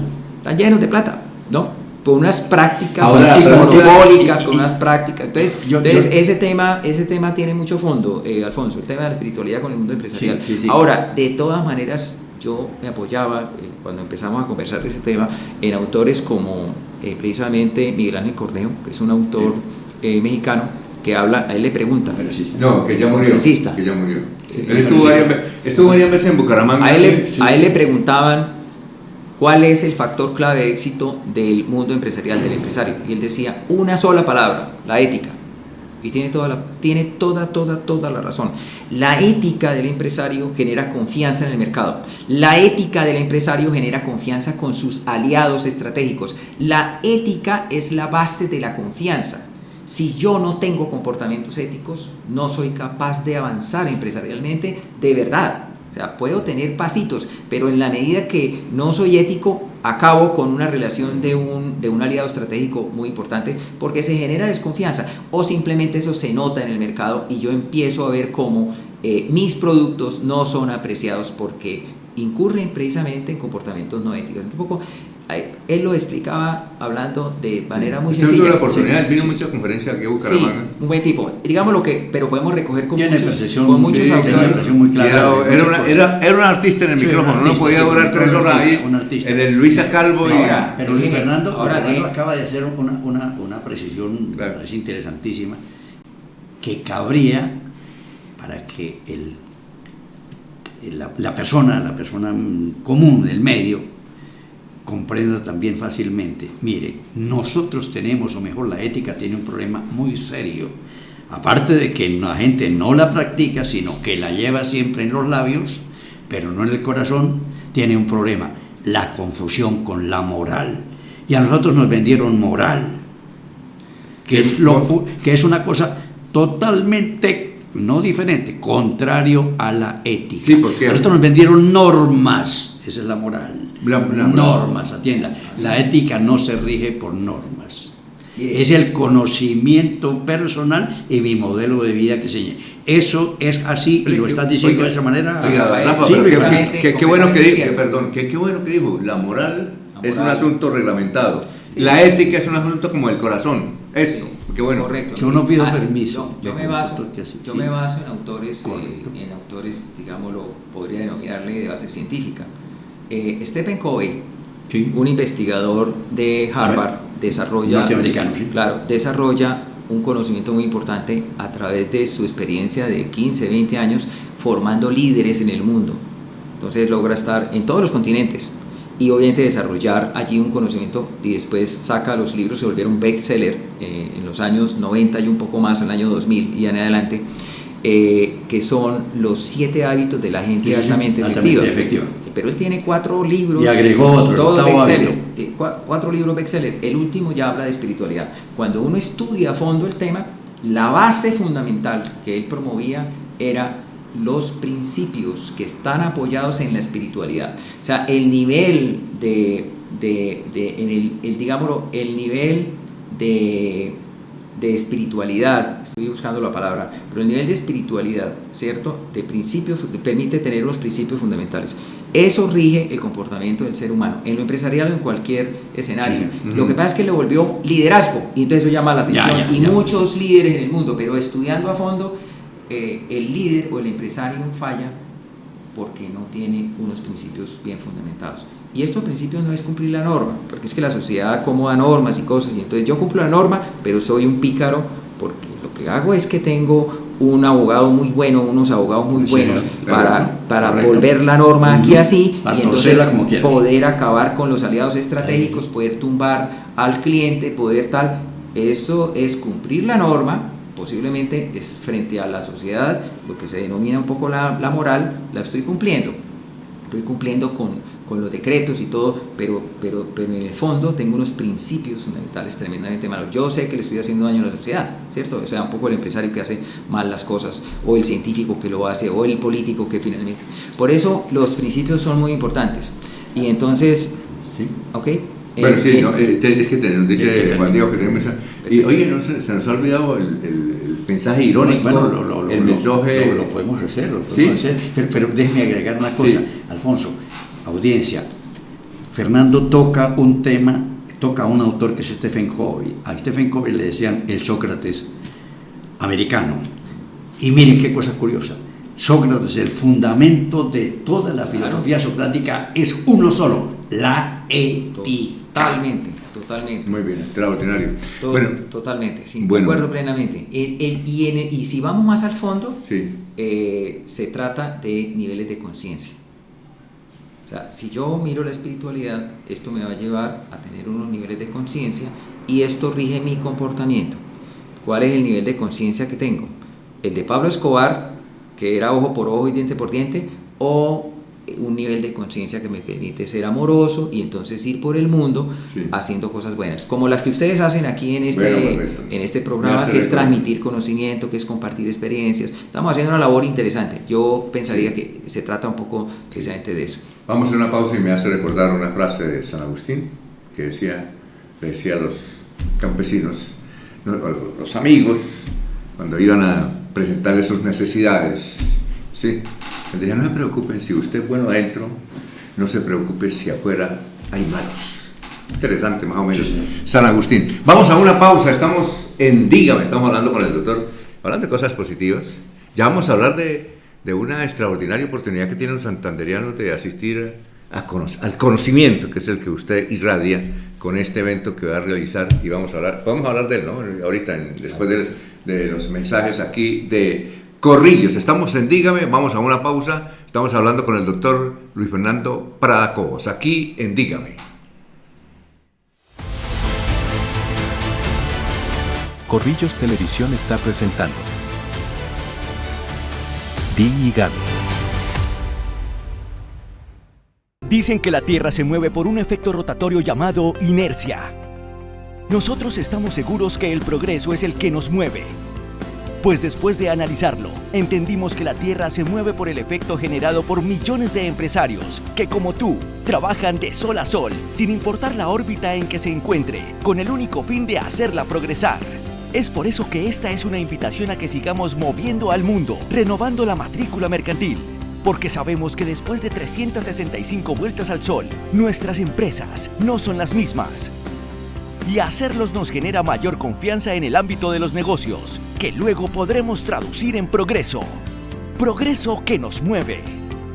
¿no? Por unas prácticas monopólicas, con unas prácticas. Entonces, ese tema tiene mucho fondo, Alfonso, el tema de la espiritualidad con el mundo empresarial. Sí. Ahora, de todas maneras, yo me apoyaba, cuando empezamos a conversar de ese tema, en autores como precisamente Miguel Ángel Cornejo, que es un autor mexicano, que habla, a él le pregunta. Que ya murió. Él estuvo varias veces en Bucaramanga. A él le preguntaban cuál es el factor clave de éxito del mundo empresarial, del empresario. Y él decía una sola palabra: la ética. Y tiene toda la razón. La ética del empresario genera confianza en el mercado. La ética del empresario genera confianza con sus aliados estratégicos. La ética es la base de la confianza. Si yo no tengo comportamientos éticos, no soy capaz de avanzar empresarialmente de verdad. O sea, puedo tener pasitos, pero en la medida que no soy ético, acabo con una relación de un aliado estratégico muy importante, porque se genera desconfianza, o simplemente eso se nota en el mercado y yo empiezo a ver cómo mis productos no son apreciados porque incurren precisamente en comportamientos no éticos. Un poco, él lo explicaba hablando de manera muy sencilla. Tuve la oportunidad, vino muchas conferencias aquí a Bucaramanga. Sí, un buen tipo. Digámoslo pero podemos recoger con muchos autores. Muy clara, era un artista en el micrófono, no podía durar 3 horas ahí en el Luisa Calvo. Pero Luis Fernando acaba de hacer una precisión, me parece interesantísima, que cabría para que la persona común, el medio, comprenda también fácilmente. Mire, nosotros tenemos, o mejor la ética tiene un problema muy serio, aparte de que la gente no la practica, sino que la lleva siempre en los labios, pero no en el corazón, tiene un problema, la confusión con la moral. Y a nosotros nos vendieron moral, que es una cosa totalmente, no diferente, contrario a la ética. Sí, porque a nosotros nos vendieron normas, esa es la moral. Normas, atienda. La ética no se rige por normas. Es el conocimiento personal y mi modelo de vida que enseñe. Eso es así y lo estás diciendo de esa manera. Rafa, sí, qué bueno que dijo, perdón, qué bueno que dijo. La moral es un asunto reglamentado. Sí. La ética es un asunto como el corazón. Eso, sí, qué bueno. Correcto. Yo no pido permiso. Yo me baso en autores, digámoslo, podría denominarle de base científica. Stephen Covey, sí, un investigador de Harvard, desarrolla un conocimiento muy importante a través de su experiencia de 15, 20 años formando líderes en el mundo. Entonces logra estar en todos los continentes y obviamente desarrollar allí un conocimiento, y después saca los libros, se volvieron bestseller en los años 90 y un poco más, en el año 2000 y en adelante, que son los 7 hábitos de la gente altamente efectiva. Pero él tiene 4 libros y agregó otro, bestseller, 4 libros bestseller. El último ya habla de espiritualidad. Cuando uno estudia a fondo el tema, la base fundamental que él promovía era los principios que están apoyados en la espiritualidad. O sea, el nivel el nivel de espiritualidad, estoy buscando la palabra, pero el nivel de espiritualidad, ¿cierto?, de principios, permite tener unos principios fundamentales. Eso rige el comportamiento del ser humano, en lo empresarial o en cualquier escenario. Sí. Lo que pasa es que le volvió liderazgo, y entonces eso llama la atención. Muchos líderes en el mundo, pero estudiando a fondo, el líder o el empresario falla porque no tiene unos principios bien fundamentados. Y estos principios no es cumplir la norma, porque es que la sociedad acomoda normas y cosas, y entonces yo cumplo la norma, pero soy un pícaro, porque lo que hago es que tengo un abogado muy bueno, unos abogados muy buenos, para volver la norma aquí así, y entonces poder acabar con los aliados estratégicos, poder tumbar al cliente, poder tal. Eso es cumplir la norma. Posiblemente es frente a la sociedad, lo que se denomina un poco la moral, la estoy cumpliendo con los decretos y todo, pero en el fondo tengo unos principios fundamentales tremendamente malos. Yo sé que le estoy haciendo daño a la sociedad, ¿cierto? O sea, un poco el empresario que hace mal las cosas, o el científico que lo hace, o el político que finalmente. Por eso los principios son muy importantes. Y entonces, ¿sí? ¿Ok? Bueno, sí, es que nos dice Juan Diego que tenemos. Y oye, se nos ha olvidado el mensaje irónico. Bueno, el mensaje. Lo podemos hacer, pero déjeme agregar una cosa, sí. Alfonso, audiencia. Fernando toca un autor que es Stephen Covey. A Stephen Covey le decían el Sócrates americano. Y miren qué cosa curiosa. Sócrates, el fundamento de toda la filosofía socrática es uno solo: la ética. Totalmente. Muy bien, extraordinario. Totalmente, sí, de acuerdo plenamente. Y si vamos más al fondo, sí, se trata de niveles de conciencia. O sea, si yo miro la espiritualidad, esto me va a llevar a tener unos niveles de conciencia y esto rige mi comportamiento. ¿Cuál es el nivel de conciencia que tengo? ¿El de Pablo Escobar, que era ojo por ojo y diente por diente, o un nivel de conciencia que me permite ser amoroso y entonces ir por el mundo, sí, haciendo cosas buenas, como las que ustedes hacen aquí en este programa, que es transmitir conocimiento, que es compartir experiencias? Estamos haciendo una labor interesante. Yo pensaría que se trata un poco precisamente de eso. Vamos a hacer una pausa y me hace recordar una frase de San Agustín que decía a los campesinos, los amigos, cuando iban a presentarles sus necesidades, ¿sí?, les decía: no se preocupen, si usted es bueno adentro, no se preocupe si afuera hay malos. Interesante, más o menos. Sí. San Agustín. Vamos a una pausa, estamos en Dígame, estamos hablando con el doctor, hablando de cosas positivas. Ya vamos a hablar de una extraordinaria oportunidad que tienen los santanderianos de asistir al conocimiento, que es el que usted irradia con este evento que va a realizar, y vamos a hablar de él, ¿no?, ahorita, después de los mensajes aquí de Corrillos. Estamos en Dígame, vamos a una pausa, estamos hablando con el doctor Luis Fernando Prada Cobos, aquí en Dígame. Corrillos Televisión está presentando Dígame. Dicen que la Tierra se mueve por un efecto rotatorio llamado inercia. Nosotros estamos seguros que el progreso es el que nos mueve. Pues después de analizarlo, entendimos que la Tierra se mueve por el efecto generado por millones de empresarios que, como tú, trabajan de sol a sol, sin importar la órbita en que se encuentre, con el único fin de hacerla progresar. Es por eso que esta es una invitación a que sigamos moviendo al mundo, renovando la matrícula mercantil. Porque sabemos que después de 365 vueltas al sol, nuestras empresas no son las mismas. Y hacerlos nos genera mayor confianza en el ámbito de los negocios, que luego podremos traducir en progreso. Progreso que nos mueve.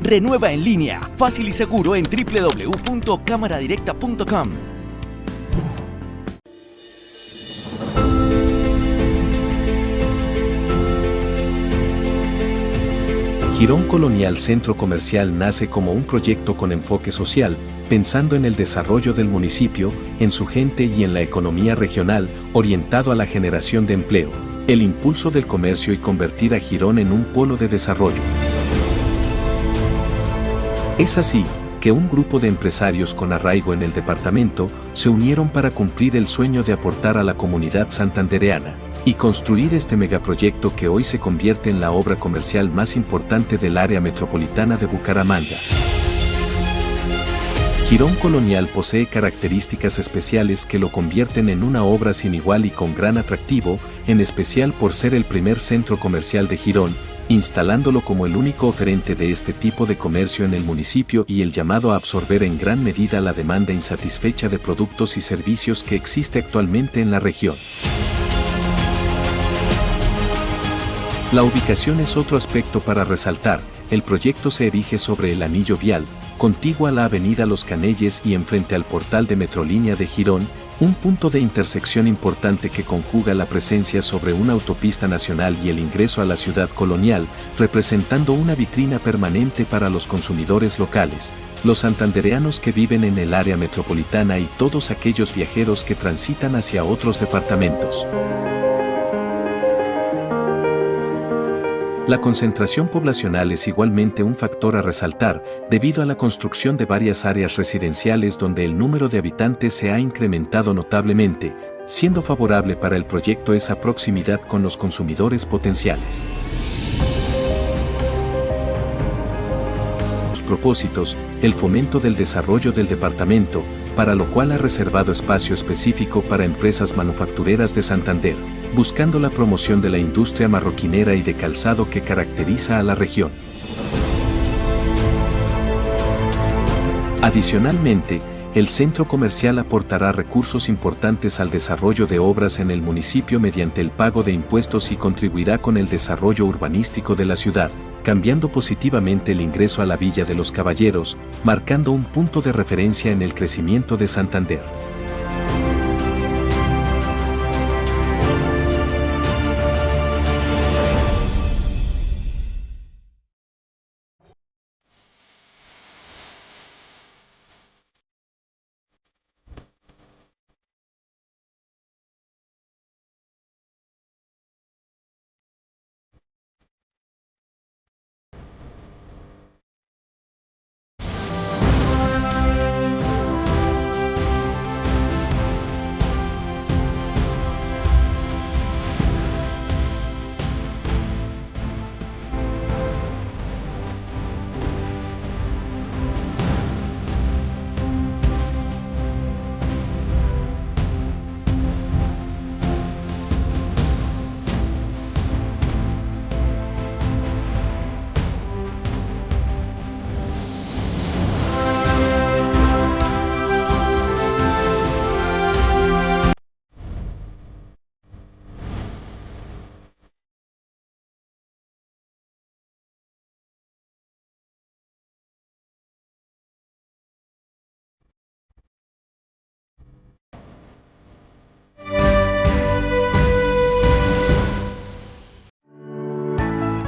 Renueva en línea, fácil y seguro en www.cámaradirecta.com. Girón Colonial Centro Comercial nace como un proyecto con enfoque social, pensando en el desarrollo del municipio, en su gente y en la economía regional, orientado a la generación de empleo, el impulso del comercio y convertir a Girón en un polo de desarrollo. Es así que un grupo de empresarios con arraigo en el departamento se unieron para cumplir el sueño de aportar a la comunidad santandereana y construir este megaproyecto que hoy se convierte en la obra comercial más importante del área metropolitana de Bucaramanga. Girón Colonial posee características especiales que lo convierten en una obra sin igual y con gran atractivo, en especial por ser el primer centro comercial de Girón, instalándolo como el único oferente de este tipo de comercio en el municipio y el llamado a absorber en gran medida la demanda insatisfecha de productos y servicios que existe actualmente en la región. La ubicación es otro aspecto para resaltar. El proyecto se erige sobre el anillo vial, contiguo a la avenida Los Canelles y enfrente al portal de Metrolínea de Girón, un punto de intersección importante que conjuga la presencia sobre una autopista nacional y el ingreso a la ciudad colonial, representando una vitrina permanente para los consumidores locales, los santandereanos que viven en el área metropolitana y todos aquellos viajeros que transitan hacia otros departamentos. La concentración poblacional es igualmente un factor a resaltar, debido a la construcción de varias áreas residenciales donde el número de habitantes se ha incrementado notablemente, siendo favorable para el proyecto esa proximidad con los consumidores potenciales. Sus propósitos, el fomento del desarrollo del departamento, para lo cual ha reservado espacio específico para empresas manufactureras de Santander, buscando la promoción de la industria marroquinera y de calzado que caracteriza a la región. Adicionalmente, el centro comercial aportará recursos importantes al desarrollo de obras en el municipio mediante el pago de impuestos y contribuirá con el desarrollo urbanístico de la ciudad, cambiando positivamente el ingreso a la Villa de los Caballeros, marcando un punto de referencia en el crecimiento de Santander.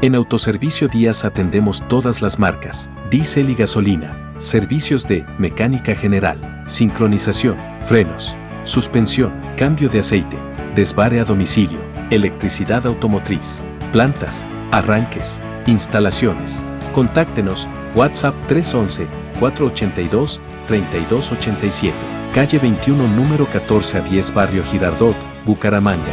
En Autoservicio Díaz atendemos todas las marcas, diésel y gasolina, servicios de mecánica general, sincronización, frenos, suspensión, cambio de aceite, desvare a domicilio, electricidad automotriz, plantas, arranques, instalaciones. Contáctenos, WhatsApp 482-3287. Calle 21, número 14 a 10, Barrio Girardot, Bucaramanga.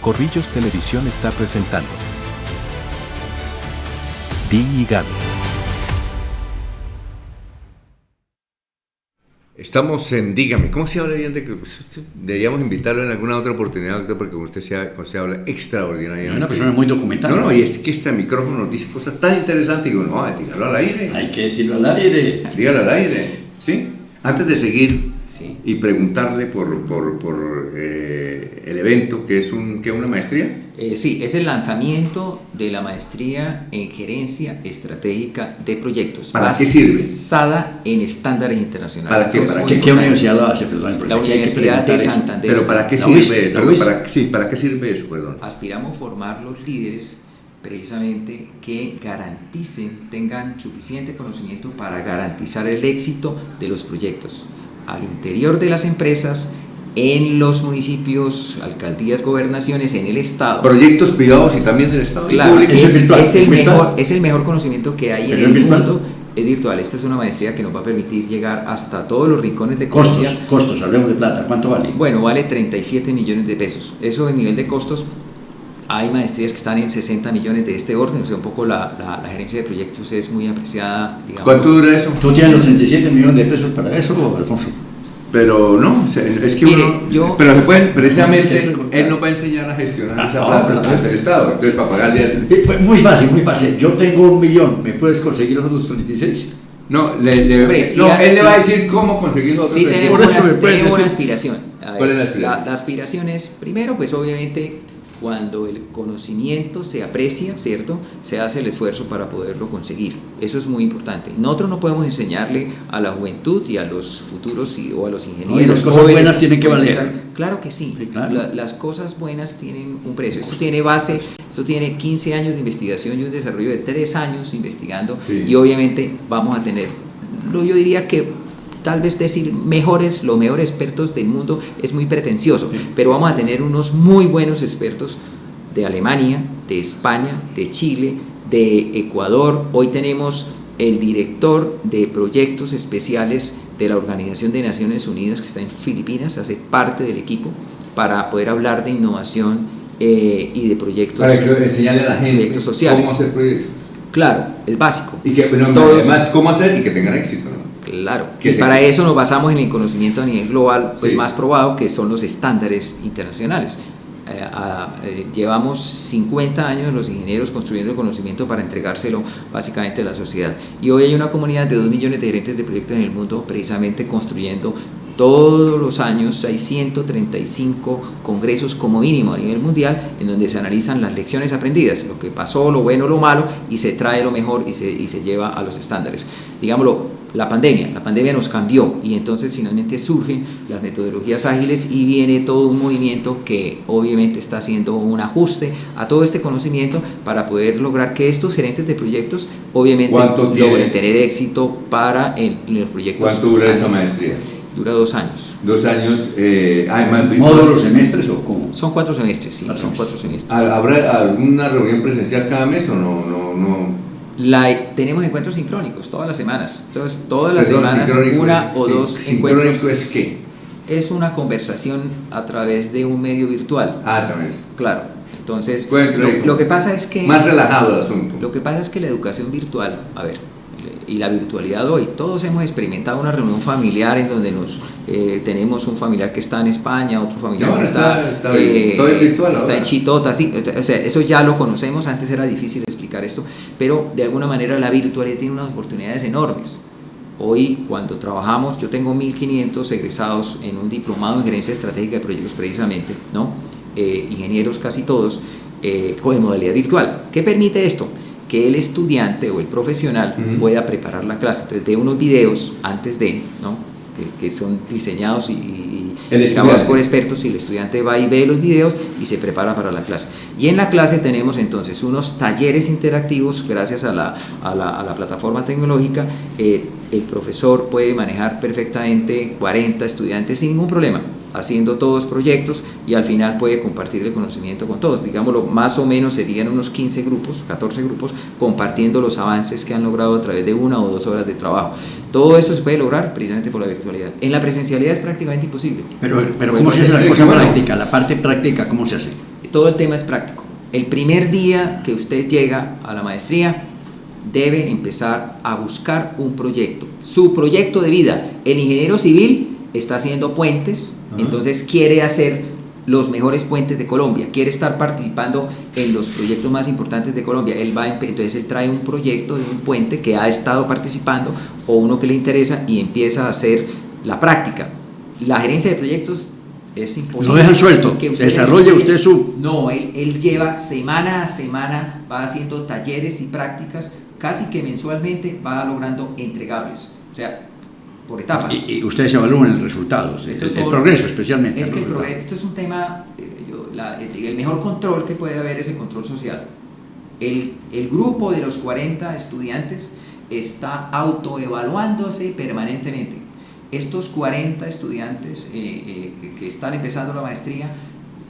Corrillos Televisión está presentando Di y Gaby. Estamos en Dígame. ¿Cómo se habla bien de que deberíamos invitarlo en alguna otra oportunidad, doctor? Porque con usted habla extraordinariamente. Es una persona muy documentada. No, y es que este micrófono nos dice cosas tan interesantes. Digo, no, dígalo al aire. Hay que decirlo al aire. Dígalo al aire, ¿sí? Antes de seguir Sí. y preguntarle por el evento, que es una maestría. Sí, es el lanzamiento de la maestría en gerencia estratégica de proyectos. ¿Para qué sirve? Basada en estándares internacionales. ¿Para qué? Esto es ¿Para muy qué? ¿Qué importante. universidad lo hace? Perdón, porque La aquí hay que Universidad de preguntar eso. Santander. Pero ¿para qué ¿La UIS? sirve? ¿La Pero UIS? ¿para qué sirve eso? Perdón. Aspiramos a formar los líderes precisamente que garanticen, tengan suficiente conocimiento para garantizar el éxito de los proyectos al interior de las empresas, en los municipios, alcaldías, gobernaciones, en el Estado. Proyectos privados y también del Estado. Claro, público. Eso es virtual, es el mejor conocimiento que hay Pero en es el virtual. mundo. Es virtual. Esta es una maestría que nos va a permitir llegar hasta todos los rincones de Costos, Colombia. costos, hablemos de plata. ¿Cuánto vale? Bueno, vale 37 millones de pesos. Eso en nivel de costos. Hay maestrías que están en 60 millones de este orden. O sea, un poco la gerencia de proyectos es muy apreciada. Digamos. ¿Cuánto dura eso? ¿Tú tienes los 37 millones de pesos para eso, Alfonso? Pero no, o sea, es que Mire, pero se pueden, precisamente, él nos va a enseñar a gestionar esa plata desde el Estado, entonces para pagarle Pues muy fácil, muy fácil. Yo tengo 1 millón, ¿me puedes conseguir los otros 36? No, Hombre, sí, él le va a sí. decir cómo conseguir los otros. Sí, tenemos Por eso me pueden una decir. aspiración. A ver, ¿Cuál es la aspiración? La aspiración es, primero, pues obviamente, cuando el conocimiento se aprecia, ¿cierto? Se hace el esfuerzo para poderlo conseguir. Eso es muy importante. Nosotros no podemos enseñarle a la juventud y a los futuros o a los ingenieros. No, y las cosas jóvenes buenas tienen que valer. Claro que sí. Sí, claro. Las cosas buenas tienen un precio. Esto tiene base, esto tiene 15 años de investigación y un desarrollo de 3 años investigando. Sí. Y obviamente vamos a tener, yo diría que tal vez decir los mejores expertos del mundo es muy pretencioso, Sí. pero vamos a tener unos muy buenos expertos de Alemania, de España, de Chile, de Ecuador. Hoy tenemos el director de proyectos especiales de la Organización de Naciones Unidas, que está en Filipinas, hace parte del equipo para poder hablar de innovación y de proyectos, Para que enseñarle a la gente proyectos sociales. cómo hacer proyectos. Claro, es básico. Y que, pero Todos- además, cómo hacer y que tengan éxito, ¿no? Claro, Que y se- para eso nos basamos en el conocimiento a nivel global, pues Sí. más probado, que son los estándares internacionales. Llevamos 50 años los ingenieros construyendo el conocimiento para entregárselo básicamente a la sociedad. Y hoy hay una comunidad de 2 millones de gerentes de proyectos en el mundo precisamente construyendo todos los años. Hay 135 congresos como mínimo a nivel mundial en donde se analizan las lecciones aprendidas, lo que pasó, lo bueno, lo malo, y se trae lo mejor y se lleva a los estándares. Digámoslo, la pandemia nos cambió y entonces finalmente surgen las metodologías ágiles y viene todo un movimiento que obviamente está haciendo un ajuste a todo este conocimiento para poder lograr que estos gerentes de proyectos obviamente ¿Cuánto tiene? logren tener éxito para los proyectos. ¿Cuánto dura esa maestría? Dura 2 años. 2 años, además virtual. ¿Módulos, semestres o cómo? Son 4 semestres, sí, 4 son semestres. 4 semestres. ¿Habrá alguna reunión presencial cada mes o no? Tenemos encuentros sincrónicos todas las semanas. Entonces, todas las Perdón, semanas, sincrónico una es- o sí, dos sincrónico encuentros. es qué? Es una conversación a través de un medio virtual. También. Claro. Entonces, Pueden traer- lo que pasa es que Más relajado el asunto. lo que pasa es que la educación virtual, a ver, y la virtualidad hoy, todos hemos experimentado una reunión familiar en donde tenemos un familiar que está en España, otro familiar No, que está todo es virtual está ahora. en Chitota, sí, o sea, eso ya lo conocemos. Antes era difícil explicar esto, pero de alguna manera la virtualidad tiene unas oportunidades enormes. Hoy, cuando trabajamos, yo tengo 1.500 egresados en un diplomado en gerencia estratégica de proyectos precisamente, ¿no? Ingenieros casi todos, con modalidad virtual. ¿Qué permite esto? Que el estudiante o el profesional pueda preparar la clase. Entonces ve unos videos antes de, ¿no? que son diseñados y grabados por expertos, y el estudiante va y ve los videos y se prepara para la clase. Y en la clase tenemos entonces unos talleres interactivos gracias a la plataforma tecnológica. El profesor puede manejar perfectamente 40 estudiantes sin ningún problema. haciendo todos proyectos y al final puede compartir el conocimiento con todos. Digámoslo, más o menos serían unos 15 grupos, 14 grupos, compartiendo los avances que han logrado a través de 1 o 2 horas de trabajo. Todo esto se puede lograr precisamente por la virtualidad. En la presencialidad es prácticamente imposible. Pero ¿cómo se hace la cosa práctica? La parte práctica, ¿cómo se hace? Todo el tema es práctico. El primer día que usted llega a la maestría, debe empezar a buscar un proyecto, su proyecto de vida. El ingeniero civil está haciendo puentes, entonces quiere hacer los mejores puentes de Colombia, quiere estar participando en los proyectos más importantes de Colombia. Entonces él trae un proyecto de un puente que ha estado participando o uno que le interesa y empieza a hacer la práctica. La gerencia de proyectos es imposible. No dejan suelto, desarrolle usted su... No, él lleva semana a semana, va haciendo talleres y prácticas, casi que mensualmente va logrando entregables, o sea, por etapas. Y ustedes evalúan el resultado, el progreso especialmente. Es que el progreso, esto es un tema, el mejor control que puede haber es el control social. El grupo de los 40 estudiantes está autoevaluándose permanentemente. Estos 40 estudiantes que están empezando la maestría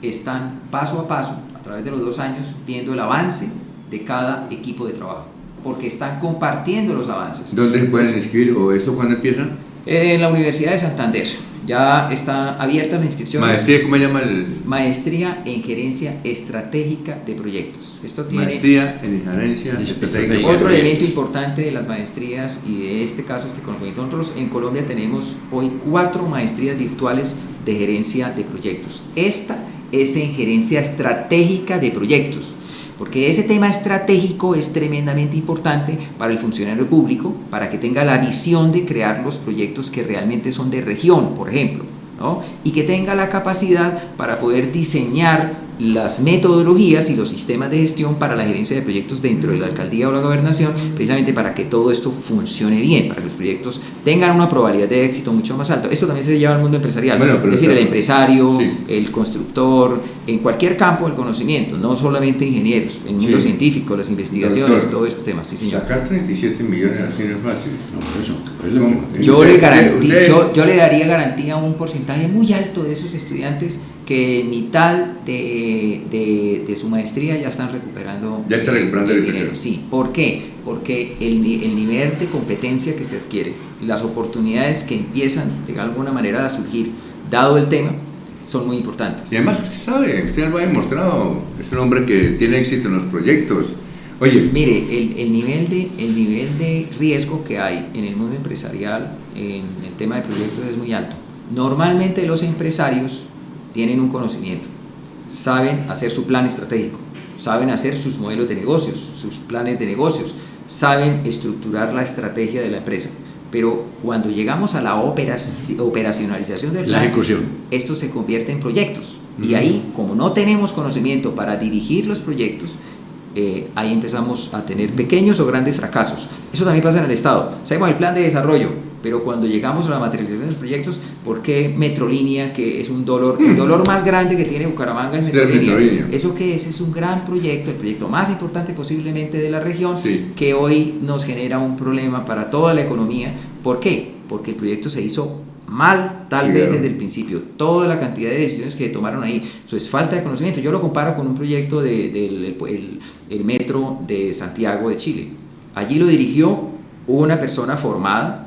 están paso a paso, a través de los 2 años, viendo el avance de cada equipo de trabajo, porque están compartiendo los avances. ¿Dónde se pueden inscribir o eso cuándo empiezan? En la Universidad de Santander. Ya están abiertas las inscripciones. ¿Maestría cómo se llama el...? Maestría en Gerencia Estratégica de Proyectos. Esto tiene... Maestría en Gerencia Estratégica. Otro elemento importante de las maestrías y de este caso, este conocimiento. Nosotros en Colombia tenemos hoy 4 maestrías virtuales de Gerencia de Proyectos. Esta es en Gerencia Estratégica de Proyectos, porque ese tema estratégico es tremendamente importante para el funcionario público, para que tenga la visión de crear los proyectos que realmente son de región, por ejemplo, ¿no? Y que tenga la capacidad para poder diseñar las metodologías y los sistemas de gestión para la gerencia de proyectos dentro de la alcaldía o la gobernación, precisamente para que todo esto funcione bien, para que los proyectos tengan una probabilidad de éxito mucho más alta. Esto también se lleva al mundo empresarial, es decir, el empresario, sí, el constructor, en cualquier campo del conocimiento, no solamente ingenieros, el mundo científico, las investigaciones, doctor, todo este tema. Sí, señor. Sacar 37 millones así no es fácil. No, por eso. Yo le daría garantía a un porcentaje muy alto de esos estudiantes que en mitad de su maestría ya están recuperando, el dinero. Sí, ¿por qué? Porque el nivel de competencia que se adquiere, las oportunidades que empiezan de alguna manera a surgir, dado el tema, son muy importantes. Y además usted sabe, usted lo ha demostrado, es un hombre que tiene éxito en los proyectos. Oye, mire, el nivel de riesgo que hay en el mundo empresarial en el tema de proyectos es muy alto. Normalmente los empresarios tienen un conocimiento, saben hacer su plan estratégico, saben hacer sus modelos de negocios, sus planes de negocios, saben estructurar la estrategia de la empresa, pero cuando llegamos a la operacionalización del plan, la ejecución, esto se convierte en proyectos, y ahí, como no tenemos conocimiento para dirigir los proyectos, ahí empezamos a tener pequeños o grandes fracasos. Eso también pasa en el Estado. Sabemos el plan de desarrollo, pero cuando llegamos a la materialización de los proyectos, ¿por qué Metrolínea, que es un dolor, el dolor más grande que tiene Bucaramanga es Metrolínea? ¿Eso qué es? Es un gran proyecto, el proyecto más importante posiblemente de la región, sí, que hoy nos genera un problema para toda la economía. ¿Por qué? Porque el proyecto se hizo mal, tal vez desde el principio, toda la cantidad de decisiones que tomaron ahí, eso es falta de conocimiento. Yo lo comparo con un proyecto del metro de Santiago de Chile. Allí lo dirigió una persona formada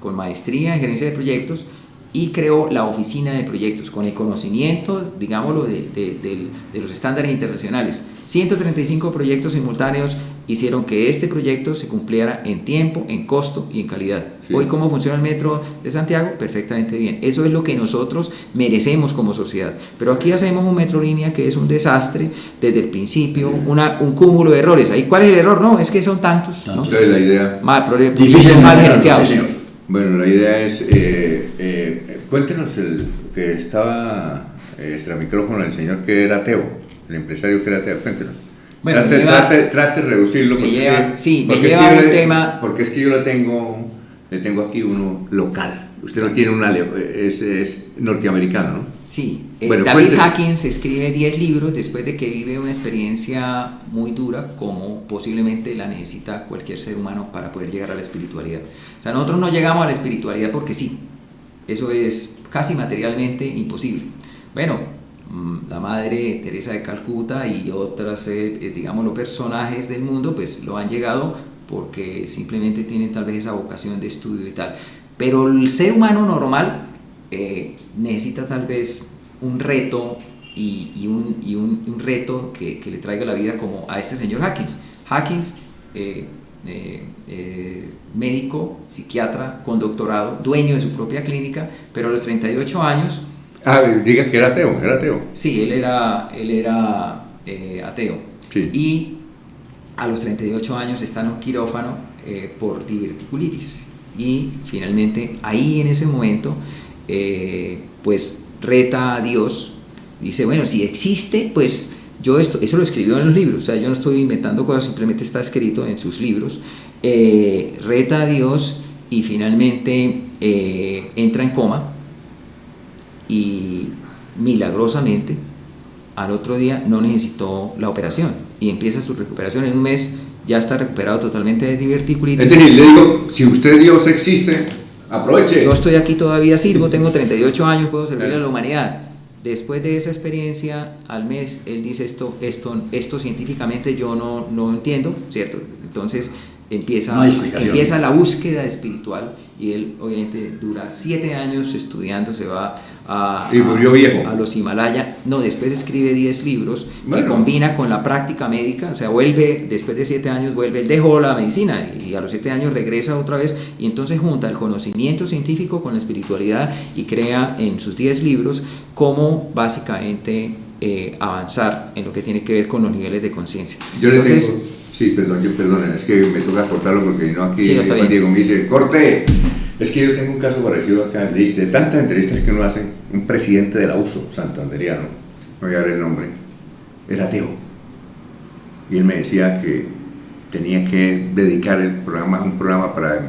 con maestría en gerencia de proyectos y creó la oficina de proyectos con el conocimiento, digámoslo, de los estándares internacionales. 135 proyectos simultáneos hicieron que este proyecto se cumpliera en tiempo, en costo y en calidad. Sí. Hoy, ¿cómo funciona el metro de Santiago? Perfectamente bien. Eso es lo que nosotros merecemos como sociedad. Pero aquí hacemos un Metrolínea que es un desastre desde el principio, un cúmulo de errores. ¿Ahí cuál es el error? No, es que son tantos, ¿no? Entonces la idea... mal gerenciados. Sí, bueno, la idea es... cuéntenos el que estaba extra micrófono, el señor que era ateo, el empresario que era ateo, cuéntenos. Bueno, trate de reducirlo porque me lleva un tema, porque es que yo le tengo aquí uno local. Usted no tiene una, es norteamericano, ¿no? Sí, bueno, David Hawkins escribe 10 libros después de que vive una experiencia muy dura, como posiblemente la necesita cualquier ser humano para poder llegar a la espiritualidad. O sea, nosotros no llegamos a la espiritualidad porque sí. Eso es casi materialmente imposible. Bueno, la Madre Teresa de Calcuta y otras, digámoslo, personajes del mundo, pues lo han llegado porque simplemente tienen tal vez esa vocación de estudio y tal. Pero el ser humano normal necesita tal vez un reto y un reto que le traiga la vida, como a este señor Hawkins. Hawkins, médico, psiquiatra con doctorado, dueño de su propia clínica, pero a los 38 años... Diga que era ateo, era ateo. Sí, él era ateo. Sí. Y a los 38 años está en un quirófano por diverticulitis. Y finalmente, ahí en ese momento, pues reta a Dios. Dice, bueno, si existe, pues eso lo escribió en los libros. O sea, yo no estoy inventando cosas, simplemente está escrito en sus libros. Reta a Dios y finalmente entra en coma. Y milagrosamente al otro día no necesitó la operación y empieza su recuperación. En un mes ya está recuperado totalmente de diverticulitis. Es decir, le digo, si usted Dios existe, aproveche. Yo estoy aquí, todavía sirvo, tengo 38 años, puedo servirle a la humanidad. Después de esa experiencia, al mes, él dice esto científicamente yo no entiendo, ¿cierto? Entonces empieza la búsqueda espiritual y él obviamente dura 7 años estudiando, se va y murió viejo. A los Himalaya. No, después escribe 10 libros que combina con la práctica médica, o sea, vuelve, después de 7 años vuelve, él dejó la medicina y a los 7 años regresa otra vez y entonces junta el conocimiento científico con la espiritualidad y crea en sus 10 libros cómo básicamente avanzar en lo que tiene que ver con los niveles de conciencia. Yo le tengo... Sí, perdón, es que me toca cortarlo porque no aquí sí, Juan Diego me dice, corte. Es que yo tengo un caso parecido acá, de tantas entrevistas que uno hace, un presidente de la USO, santanderiano, no voy a dar el nombre, era ateo. Y él me decía que tenía que dedicar un programa para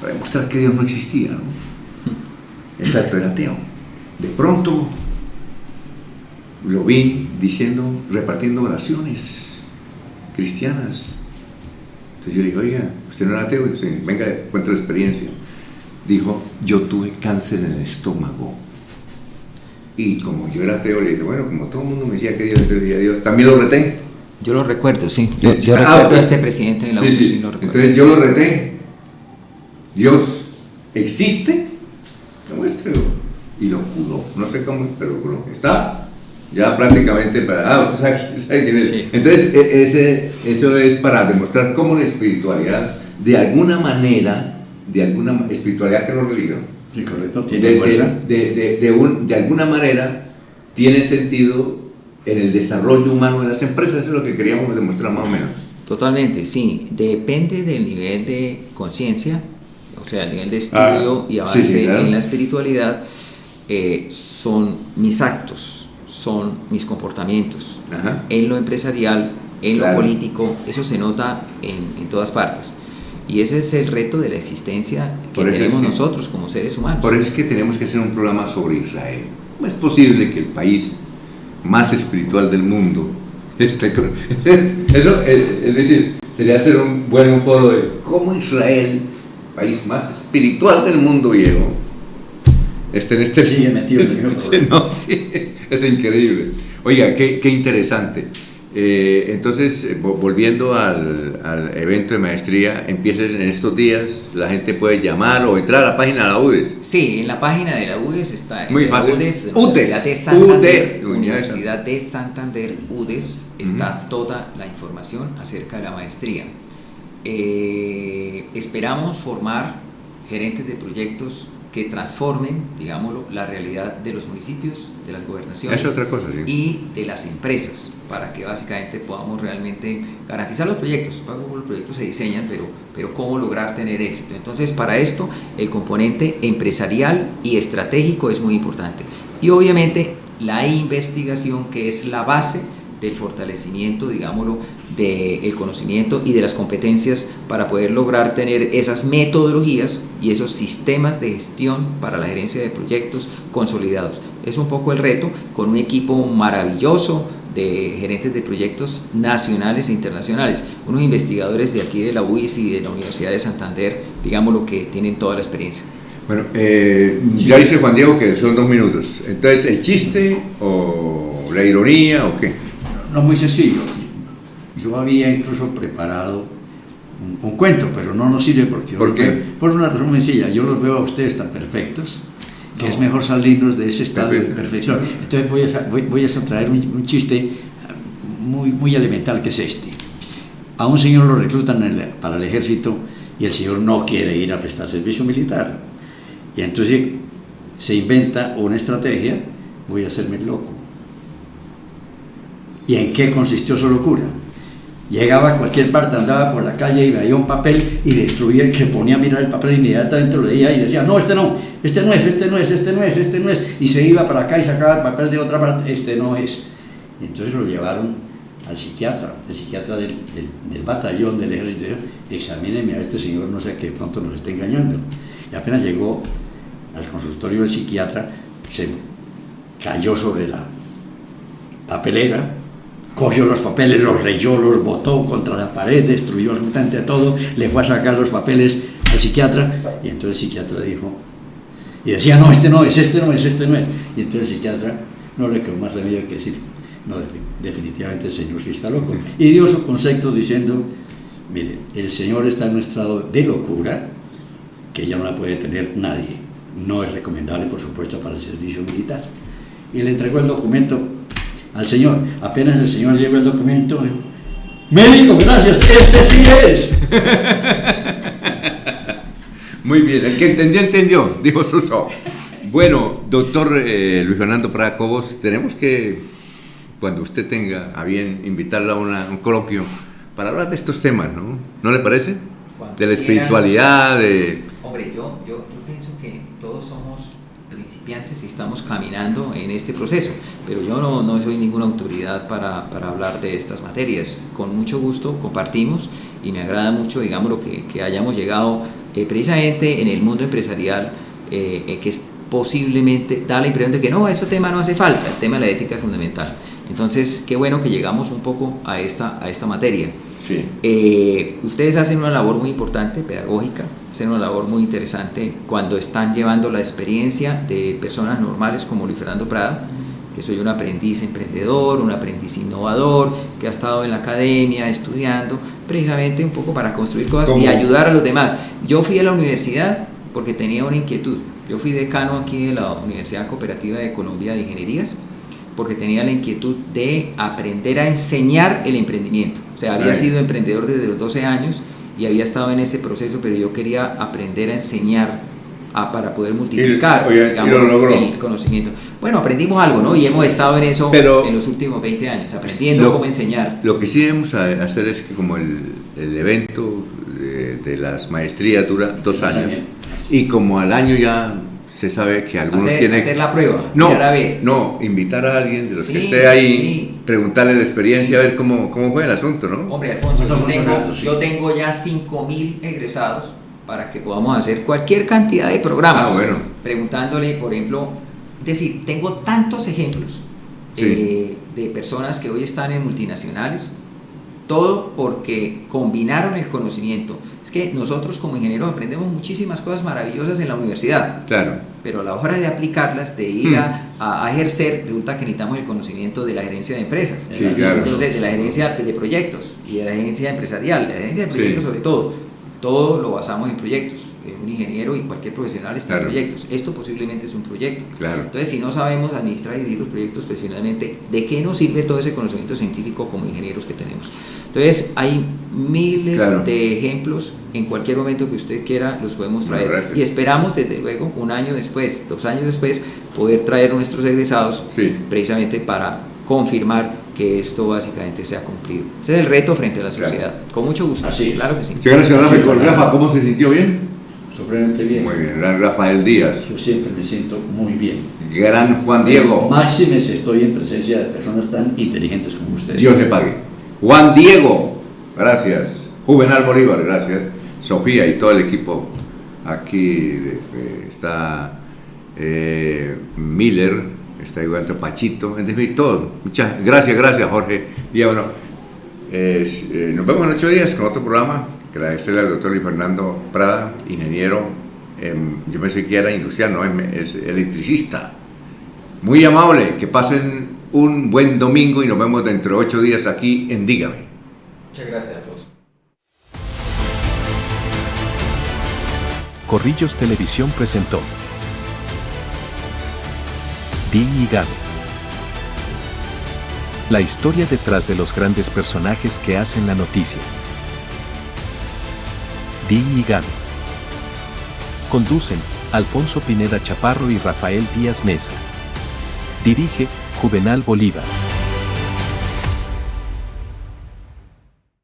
demostrar que Dios no existía, ¿no? Exacto, era ateo. De pronto lo vi repartiendo oraciones cristianas. Entonces yo le dije, oiga, ¿usted no era ateo? Y dice, venga, cuenta la experiencia. Dijo, yo tuve cáncer en el estómago. Y como yo era ateo, le dije, bueno, como todo el mundo me decía que Dios decía Dios, también lo reté. Yo lo recuerdo, sí. Yo recuerdo a este presidente de la USO, sí lo recuerdo. Entonces yo lo reté. Dios existe, demuéstrelo. Y lo curó. No sé cómo, pero lo curó. Está ya prácticamente para... usted sabe quién es. Sí. Entonces, eso es para demostrar cómo la espiritualidad, de alguna espiritualidad que no religión, sí, correcto, tiene fuerza. De alguna manera tiene sentido en el desarrollo humano de las empresas. Eso es lo que queríamos demostrar más o menos. Totalmente, sí. Depende del nivel de conciencia, o sea, el nivel de estudio y avance sí, claro. En la espiritualidad. Son mis actos, son mis comportamientos. Ajá. En lo empresarial, en claro. Lo político, eso se nota en todas partes. Y ese es el reto de la existencia que tenemos nosotros como seres humanos. Por eso es que tenemos que hacer un programa sobre Israel. ¿Cómo es posible que el país más espiritual del mundo esté con... Eso, es decir, sería hacer un buen foro de cómo Israel, país más espiritual del mundo viejo, esté en este... Sigue metido no, sí, es increíble. Oiga, qué interesante. Entonces, volviendo al evento de maestría, empieza en estos días, la gente puede llamar o entrar a la página de la UDES. Sí, en la página de la UDES está. Muy fácil. Universidad de Santander, UDES, está toda la información acerca de la maestría. Esperamos formar gerentes de proyectos que transformen, digámoslo, la realidad de los municipios, de las gobernaciones. Es otra cosa, sí. Y de las empresas, para que básicamente podamos realmente garantizar los proyectos. Los proyectos se diseñan, pero cómo lograr tener éxito. Entonces, para esto, el componente empresarial y estratégico es muy importante. Y obviamente, la investigación, que es la base del fortalecimiento, digámoslo, del conocimiento y de las competencias para poder lograr tener esas metodologías y esos sistemas de gestión para la gerencia de proyectos consolidados. Es un poco el reto, con un equipo maravilloso de gerentes de proyectos nacionales e internacionales, unos investigadores de aquí de la UIS y de la Universidad de Santander, digámoslo, que tienen toda la experiencia. Bueno, ya dice Juan Diego que son 2 minutos. Entonces, ¿el chiste o la ironía o qué? No, muy sencillo. Yo había incluso preparado un cuento, pero no nos sirve porque... ¿Por qué? Por una razón muy sencilla. Yo los veo a ustedes tan perfectos que es mejor salirnos de ese estado de perfección. Entonces voy a traer un chiste muy elemental, que es este. A un señor lo reclutan para el ejército y el señor no quiere ir a prestar servicio militar. Y entonces se inventa una estrategia: voy a hacerme loco. ¿Y en qué consistió su locura? Llegaba a cualquier parte, andaba por la calle y veía un papel y destruía el que ponía a mirar el papel, inmediatamente lo leía y decía: no, este no es, y se iba para acá y sacaba el papel de otra parte: este no es. Y entonces lo llevaron al psiquiatra, el psiquiatra del batallón del ejército. Examíneme a este señor, no sé, que pronto nos está engañando. Y apenas llegó al consultorio del psiquiatra, se cayó sobre la papelera, cogió los papeles, los leyó, los botó contra la pared, destruyó absolutamente todo, le fue a sacar los papeles al psiquiatra, y entonces el psiquiatra dijo, y decía: no, este no es. Y entonces el psiquiatra no le quedó más remedio que decir: no, definitivamente el señor sí está loco. Y dio su concepto diciendo: mire, el señor está en un estado de locura que ya no la puede tener nadie. No es recomendable, por supuesto, para el servicio militar. Y le entregó el documento al señor. Apenas el señor llegó el documento, dijo: médico, gracias, este sí es. Muy bien, el que entendió, dijo Suso. Bueno, doctor Luis Fernando Prada Cobos, tenemos que, cuando usted tenga a bien, invitarla a un coloquio para hablar de estos temas, ¿no? ¿No le parece? De la espiritualidad, Hombre, yo pienso que todos somos principiantes y estamos caminando en este proceso, pero yo no soy ninguna autoridad para hablar de estas materias. Con mucho gusto compartimos y me agrada mucho, digamos, que hayamos llegado precisamente en el mundo empresarial, que es posiblemente da la impresión de que no, ese tema no hace falta, el tema de la ética es fundamental. Entonces, qué bueno que llegamos un poco a esta materia. Sí. Ustedes hacen una labor muy importante, pedagógica, hacen una labor muy interesante cuando están llevando la experiencia de personas normales como Luis Fernando Prada, que soy un aprendiz emprendedor, un aprendiz innovador, que ha estado en la academia estudiando, precisamente un poco para construir cosas y ayudar a los demás. Yo fui a la universidad porque tenía una inquietud. Yo fui decano aquí de la Universidad Cooperativa de Colombia de Ingenierías, porque tenía la inquietud de aprender a enseñar el emprendimiento. O sea, había sido emprendedor desde los 12 años y había estado en ese proceso, pero yo quería aprender a enseñar para poder multiplicar digamos, el conocimiento. Bueno, aprendimos algo, ¿no? Y hemos estado en eso en los últimos 20 años, aprendiendo cómo enseñar. Lo que sí debemos hacer es que como el evento de las maestrías dura 2 años, y como al año ya se sabe que algunos tienen hacer la prueba, no, invitar a alguien de los que esté ahí, preguntarle la experiencia, a ver cómo fue el asunto, ¿no? Hombre, Alfonso, yo tengo ya 5.000 egresados para que podamos hacer cualquier cantidad de programas, preguntándole, por ejemplo, es decir, tengo tantos ejemplos de personas que hoy están en multinacionales, todo porque combinaron el conocimiento. Es que nosotros como ingenieros aprendemos muchísimas cosas maravillosas en la universidad, pero a la hora de aplicarlas, de ir a ejercer, resulta que necesitamos el conocimiento de la gerencia de empresas, entonces de la gerencia de proyectos y de la gerencia empresarial, de la gerencia de proyectos sobre todo lo basamos en proyectos. Un ingeniero y cualquier profesional está en proyectos. Esto posiblemente es un proyecto. Entonces, si no sabemos administrar y dirigir los proyectos, pues finalmente, ¿de qué nos sirve todo ese conocimiento científico como ingenieros que tenemos? Entonces, hay miles de ejemplos. En cualquier momento que usted quiera, los podemos traer. Y esperamos, desde luego, 1 año después, 2 años después, poder traer nuestros egresados precisamente para confirmar que esto básicamente se ha cumplido. Ese es el reto frente a la sociedad. Con mucho gusto. Claro que sí. Muchas gracias, Rafa. ¿Cómo se sintió? ¿Bien? Sorprendente bien. Muy bien, Rafael Díaz. Yo siempre me siento muy bien. Gran Juan Diego. Máxime si estoy en presencia de personas tan inteligentes como ustedes. Dios le pague. Juan Diego, gracias. Juvenal Bolívar, gracias. Sofía y todo el equipo. Aquí está Miller, está igual Pachito, en fin, todo. Muchas gracias, Jorge. Y bueno, nos vemos en 8 días con otro programa. Agradecerle al doctor Luis Fernando Prada, ingeniero yo pensé que era industrial, no, es electricista. Muy amable, que pasen un buen domingo y nos vemos dentro de 8 días aquí en Dígame. Muchas gracias, Alfonso. Corrillos Televisión presentó Dígame. La historia detrás de los grandes personajes que hacen la noticia. Dígame. Conducen Alfonso Pineda Chaparro y Rafael Díaz Mesa. Dirige Juvenal Bolívar.